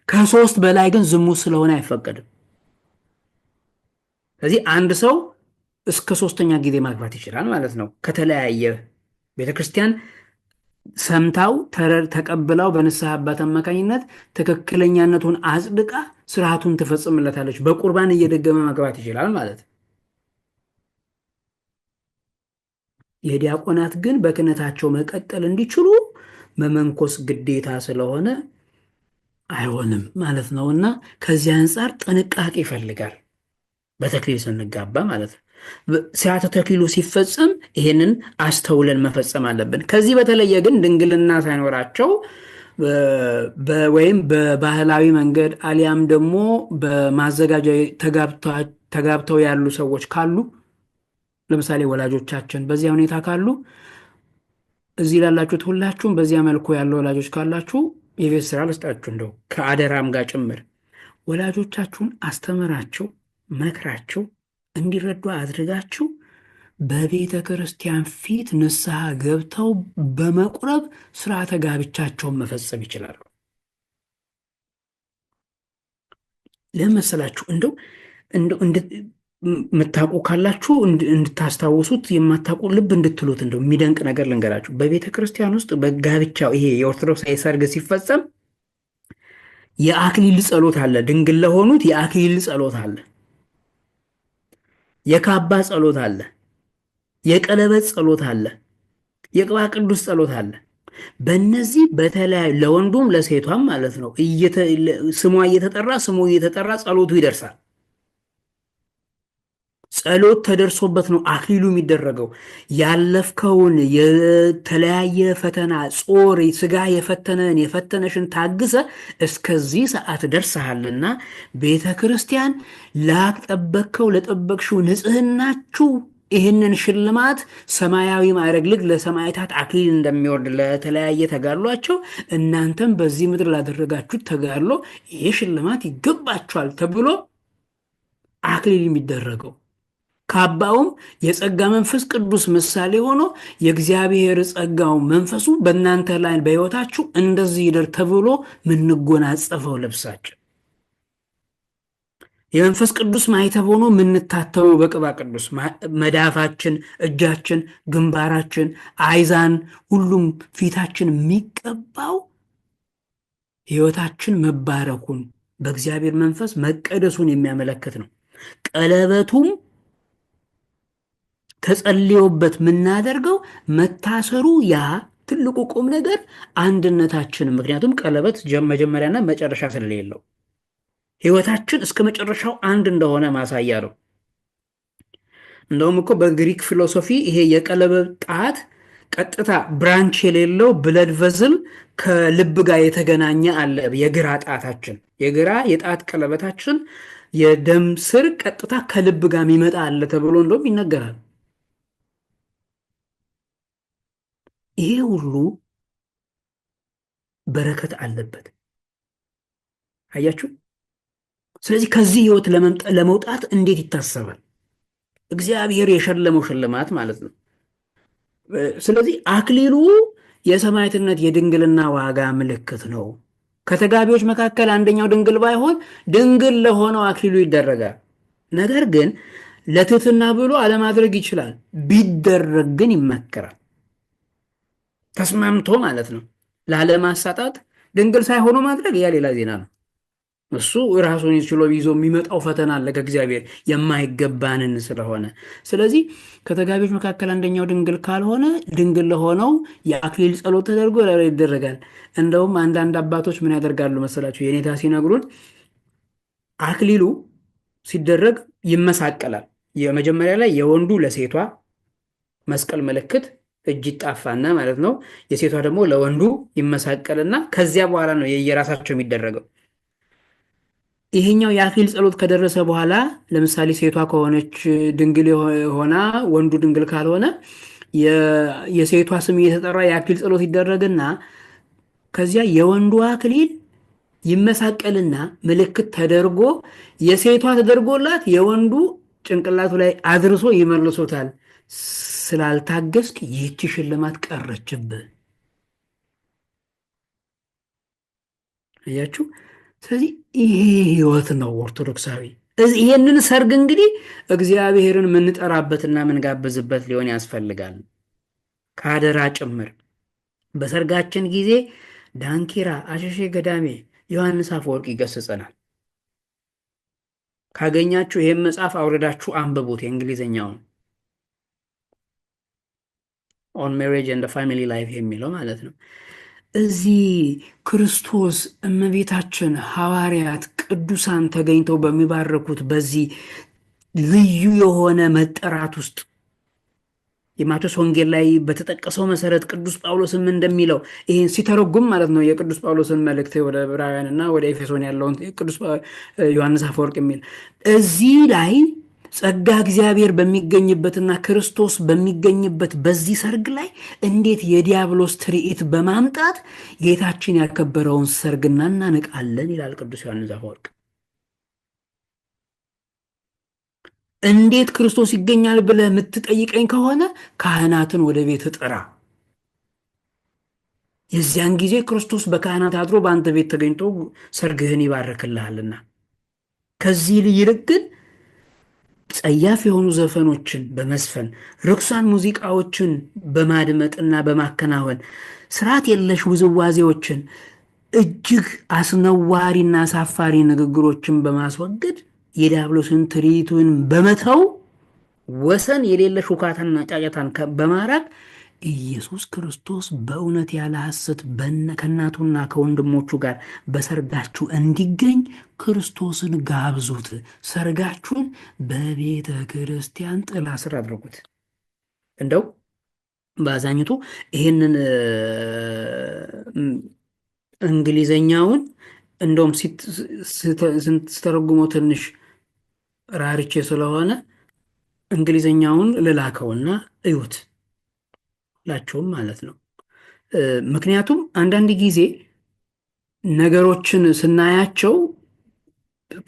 ከ3 በላይ ግን ዝሙት ስለሆነ አይፈቀድም። ስለዚህ አንድ ሰው እስከ 3ኛ ጊዜ ማግባት ይችላል ማለት ነው። ከተለያየ ቤተክርስቲያን ሰምታው ተቀብላው በንስሐ አባት አማካኝነት ትክክለኛነቱን አጽድቃ ስርዓቱን ትፈጽምለታለች። በቁርባን እየደገመ ማግባት ይችላል ማለት ነው። የዲያቆናት ግን በክህነታቸው መቀጠል እንዲችሉ መመንኮስ ግዴታ ስለሆነ አይሆንም ማለት ነው። እና ከዚህ አንጻር ጥንቃቄ ይፈልጋል በተክሊል ስንጋባ ማለት ነው። ስርዓተ ተክሊሉ ሲፈጸም ይሄንን አስተውለን መፈጸም አለብን። ከዚህ በተለየ ግን ድንግልና ሳይኖራቸው ወይም በባህላዊ መንገድ አሊያም ደግሞ በማዘጋጃ ተጋብተው ያሉ ሰዎች ካሉ ለምሳሌ ወላጆቻችን በዚያ ሁኔታ ካሉ እዚህ ላላችሁት ሁላችሁም በዚያ መልኩ ያለ ወላጆች ካላችሁ የቤት ስራ ልስጣችሁ፣ እንደው ከአደራም ጋር ጭምር ወላጆቻችሁን አስተምራችሁ መክራችሁ እንዲረዱ አድርጋችሁ በቤተ ክርስቲያን ፊት ንስሐ ገብተው በመቁረብ ስርዓተ ጋብቻቸውን መፈጸም ይችላሉ። ለመሰላችሁ እንደው የምታውቁ ካላችሁ እንድታስታውሱት፣ የማታውቁ ልብ እንድትሉት እንደው የሚደንቅ ነገር ልንገራችሁ። በቤተ ክርስቲያን ውስጥ በጋብቻው ይሄ የኦርቶዶክስ ሰርግ ሲፈጸም የአክሊል ጸሎት አለ። ድንግል ለሆኑት የአክሊል ጸሎት አለ። የካባ ጸሎት አለ። የቀለበት ጸሎት አለ። የቅባ ቅዱስ ጸሎት አለ። በእነዚህ በተለያዩ ለወንዱም ለሴቷም ማለት ነው ስሟ እየተጠራ ጸሎቱ ይደርሳል። ጸሎት ተደርሶበት ነው አክሊሉ የሚደረገው። ያለፍከውን የተለያየ ፈተና ጾር ስጋ የፈተነሽን ታግሰ እስከዚህ ሰዓት ደርሰሃልና ቤተ ክርስቲያን ለጠበቅሽው ንጽህናችሁ ይህንን ሽልማት ሰማያዊ ማዕረግ ልክ ለሰማዕታት አክሊል እንደሚወርድ ለተለያየ ተጋድሏቸው እናንተም በዚህ ምድር ላደረጋችሁት ተጋድሎ ይህ ሽልማት ይገባችኋል ተብሎ አክሊል የሚደረገው። ካባውም የጸጋ መንፈስ ቅዱስ ምሳሌ ሆኖ የእግዚአብሔር ጸጋው መንፈሱ በእናንተ ላይ በሕይወታችሁ እንደዚህ ይደር ተብሎ ምንጎናጸፈው ልብሳችን የመንፈስ ቅዱስ ማይተብ ሆኖ ምንታተበው በቅባ ቅዱስ መዳፋችን፣ እጃችን፣ ግንባራችን፣ አይዛን ሁሉም ፊታችን የሚቀባው ሕይወታችን መባረኩን በእግዚአብሔር መንፈስ መቀደሱን የሚያመለክት ነው። ቀለበቱም ተጸልዮበት የምናደርገው መታሰሩ ያ ትልቁ ቁም ነገር አንድነታችን። ምክንያቱም ቀለበት መጀመሪያና መጨረሻ ስለሌለው ህይወታችን እስከ መጨረሻው አንድ እንደሆነ ማሳያ ነው። እንደውም እኮ በግሪክ ፊሎሶፊ ይሄ የቀለበት ጣት ቀጥታ ብራንች የሌለው ብለድ ቨዝል ከልብ ጋር የተገናኘ አለ። የግራ ጣታችን የግራ የጣት ቀለበታችን የደም ስር ቀጥታ ከልብ ጋር የሚመጣ አለ ተብሎ እንደውም ይነገራል። ይሄ ሁሉ በረከት አለበት። አያችሁ። ስለዚህ ከዚህ ህይወት ለመውጣት እንዴት ይታሰባል? እግዚአብሔር የሸለመው ሽልማት ማለት ነው። ስለዚህ አክሊሉ የሰማዕትነት የድንግልና ዋጋ ምልክት ነው። ከተጋቢዎች መካከል አንደኛው ድንግል ባይሆን ድንግል ለሆነው አክሊሉ ይደረጋል። ነገር ግን ለትህትና ብሎ አለማድረግ ይችላል። ቢደረግ ግን ይመከራል። ተስማምቶ ማለት ነው። ላለማሳጣት ድንግል ሳይሆኑ ማድረግ ያ ሌላ ዜና ነው። እሱ ራሱን ችሎ ይዞ የሚመጣው ፈተና አለ ከእግዚአብሔር የማይገባንን ስለሆነ። ስለዚህ ከተጋቢዎች መካከል አንደኛው ድንግል ካልሆነ ድንግል ለሆነው የአክሊል ጸሎት ተደርጎ ይደረጋል። እንደውም አንዳንድ አባቶች ምን ያደርጋሉ መሰላቸው? የኔታ ሲነግሩን አክሊሉ ሲደረግ ይመሳቀላል። የመጀመሪያ ላይ የወንዱ ለሴቷ መስቀል ምልክት እጅ ይጣፋና ማለት ነው። የሴቷ ደግሞ ለወንዱ ይመሳቀልና ከዚያ በኋላ ነው የየራሳቸው የሚደረገው። ይሄኛው የአክሊል ጸሎት ከደረሰ በኋላ ለምሳሌ ሴቷ ከሆነች ድንግል ሆና ወንዱ ድንግል ካልሆነ የሴቷ ስም እየተጠራ የአክሊል ጸሎት ይደረግና ከዚያ የወንዱ አክሊል ይመሳቀልና ምልክት ተደርጎ የሴቷ ተደርጎላት የወንዱ ጭንቅላቱ ላይ አድርሶ ይመልሶታል። ስላልታገስክ ይህቺ ሽልማት ቀረችብህ። አያችሁ። ስለዚህ ይሄ ህይወት ነው ኦርቶዶክሳዊ። ይሄንን ሰርግ እንግዲህ እግዚአብሔርን የምንጠራበትና የምንጋብዝበት ሊሆን ያስፈልጋል፣ ከአደራ ጭምር። በሰርጋችን ጊዜ ዳንኪራ፣ አሸሼ ገዳሜ፣ ዮሐንስ አፈወርቅ ይገስጸናል። ካገኛችሁ ይህም መጽሐፍ አውርዳችሁ አንብቡት፣ የእንግሊዝኛውን ኦን ሜሬጅ ኤንድ ፋሚሊ ላይፍ የሚለው ማለት ነው። እዚህ ክርስቶስ፣ እመቤታችን፣ ሐዋርያት፣ ቅዱሳን ተገኝተው በሚባረኩት በዚህ ልዩ የሆነ መጠራት ውስጥ የማቴዎስ ወንጌል ላይ በተጠቀሰው መሰረት ቅዱስ ጳውሎስም እንደሚለው ይህን ሲተረጉም ማለት ነው የቅዱስ ጳውሎስን መልእክት ወደ ዕብራውያን እና ወደ ኤፌሶን ያለውን ቅዱስ ዮሐንስ አፈወርቅ የሚል እዚህ ላይ ጸጋ እግዚአብሔር በሚገኝበትና ክርስቶስ በሚገኝበት በዚህ ሰርግ ላይ እንዴት የዲያብሎስ ትርኢት በማምጣት ጌታችን ያከበረውን ሰርግ እናናንቃለን ይላል ቅዱስ ዮሐንስ አፈወርቅ። እንዴት ክርስቶስ ይገኛል ብለህ የምትጠይቀኝ ከሆነ ካህናትን ወደ ቤት ጥራ። የዚያን ጊዜ ክርስቶስ በካህናት አድሮ በአንተ ቤት ተገኝቶ ሰርግህን ይባርክልሃልና። ከዚህ ይልቅ ግን ጸያፍ የሆኑ ዘፈኖችን በመስፈን ርኩሳን ሙዚቃዎችን በማድመጥና በማከናወን ስርዓት የለሽ ውዝዋዜዎችን እጅግ አስነዋሪና አሳፋሪ ንግግሮችን በማስወገድ የዲያብሎስን ትርኢቱን በመተው ወሰን የሌለ ሹካታና ጫጫታን በማራቅ ኢየሱስ ክርስቶስ በእውነት ያለ ሐሰት ከእናቱና ከወንድሞቹ ጋር በሰርጋችሁ እንዲገኝ ክርስቶስን ጋብዙት። ሰርጋችሁን በቤተ ክርስቲያን ጥላ ስር አድርጉት። እንደው በአዛኝቱ ይህንን እንግሊዘኛውን እንደውም ስተረጉመው ትንሽ ራርቼ ስለሆነ እንግሊዘኛውን ልላከውና እዩት ላቸውም ማለት ነው። ምክንያቱም አንዳንድ ጊዜ ነገሮችን ስናያቸው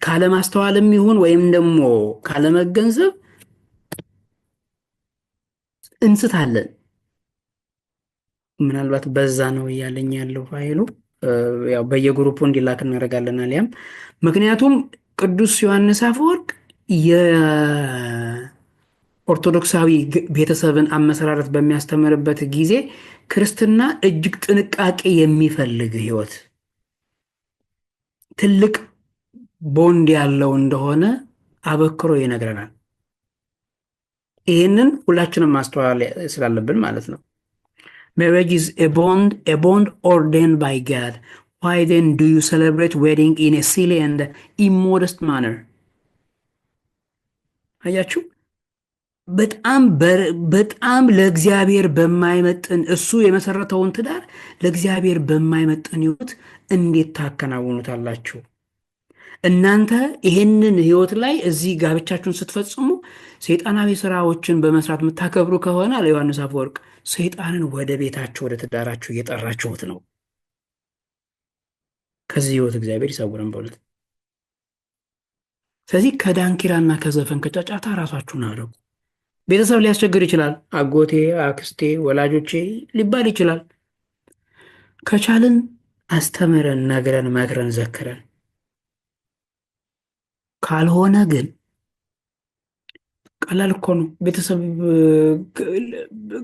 ካለማስተዋልም ይሁን ወይም ደግሞ ካለመገንዘብ እንስታለን። ምናልባት በዛ ነው እያለኝ ያለው ፋይሉ ያው በየግሩፑ እንዲላክ እናደርጋለን አሊያም ምክንያቱም ቅዱስ ዮሐንስ አፈወርቅ የኦርቶዶክሳዊ ቤተሰብን አመሰራረት በሚያስተምርበት ጊዜ ክርስትና እጅግ ጥንቃቄ የሚፈልግ ህይወት ትልቅ ቦንድ ያለው እንደሆነ አበክሮ ይነግረናል። ይህንን ሁላችንም ማስተዋል ስላለብን ማለት ነው። Marriage is a bond ordained by God. ዋይ ዜን ዱ ዩ ሴሌብሬት ዌዲንግ ኢን ኤ ሲሊ ኤንድ ኢሞደስት ማነር? አያችሁ፣ በጣም ለእግዚአብሔር በማይመጥን እሱ የመሰረተውን ትዳር ለእግዚአብሔር በማይመጥን ህይወት እንዴት ታከናውኑታላችሁ? እናንተ ይሄንን ህይወት ላይ እዚህ ጋብቻችሁን ስትፈጽሙ ሰይጣናዊ ስራዎችን በመስራት የምታከብሩ ከሆነ አለ ዮሐንስ አፈወርቅ፣ ሰይጣንን ወደ ቤታችሁ ወደ ትዳራችሁ እየጠራችሁት ነው። ከዚህ ህይወት እግዚአብሔር ይሰውረን በእውነት። ስለዚህ ከዳንኪራና ከዘፈን ከጫጫታ ራሳችሁን አድርጉ። ቤተሰብ ሊያስቸግር ይችላል። አጎቴ፣ አክስቴ፣ ወላጆቼ ሊባል ይችላል። ከቻልን አስተምረን፣ ነግረን፣ መክረን፣ ዘክረን ካልሆነ ግን ቀላል እኮ ነው። ቤተሰብ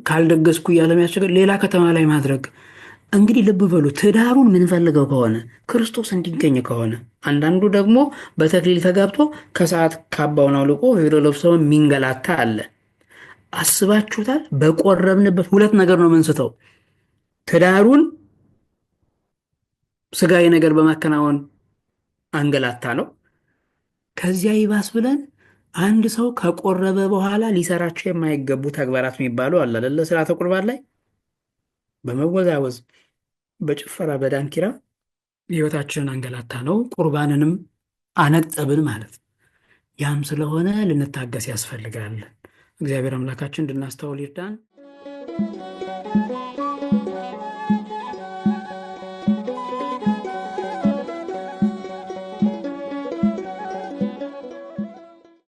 ካልደገስኩ እያለ የሚያስቸግር ሌላ ከተማ ላይ ማድረግ። እንግዲህ ልብ በሉ፣ ትዳሩን የምንፈልገው ከሆነ ክርስቶስ እንዲገኝ ከሆነ አንዳንዱ ደግሞ በተክሊል ተጋብቶ ከሰዓት ካባውን አውልቆ ሄዶ ለብሰው የሚንገላታ አለ። አስባችሁታል? በቆረብንበት ሁለት ነገር ነው የምንስተው። ትዳሩን ስጋዊ ነገር በማከናወን አንገላታ ነው። ከዚያ ይባስ ብለን አንድ ሰው ከቆረበ በኋላ ሊሰራቸው የማይገቡ ተግባራት የሚባሉ አለ አይደለ? ስርዓተ ቁርባን ላይ በመወዛወዝ በጭፈራ በዳንኪራ ህይወታችንን አንገላታ ነው። ቁርባንንም አነጠብን ማለት ነው። ያም ስለሆነ ልንታገስ ያስፈልጋል። እግዚአብሔር አምላካችን እንድናስተውል ይርዳን።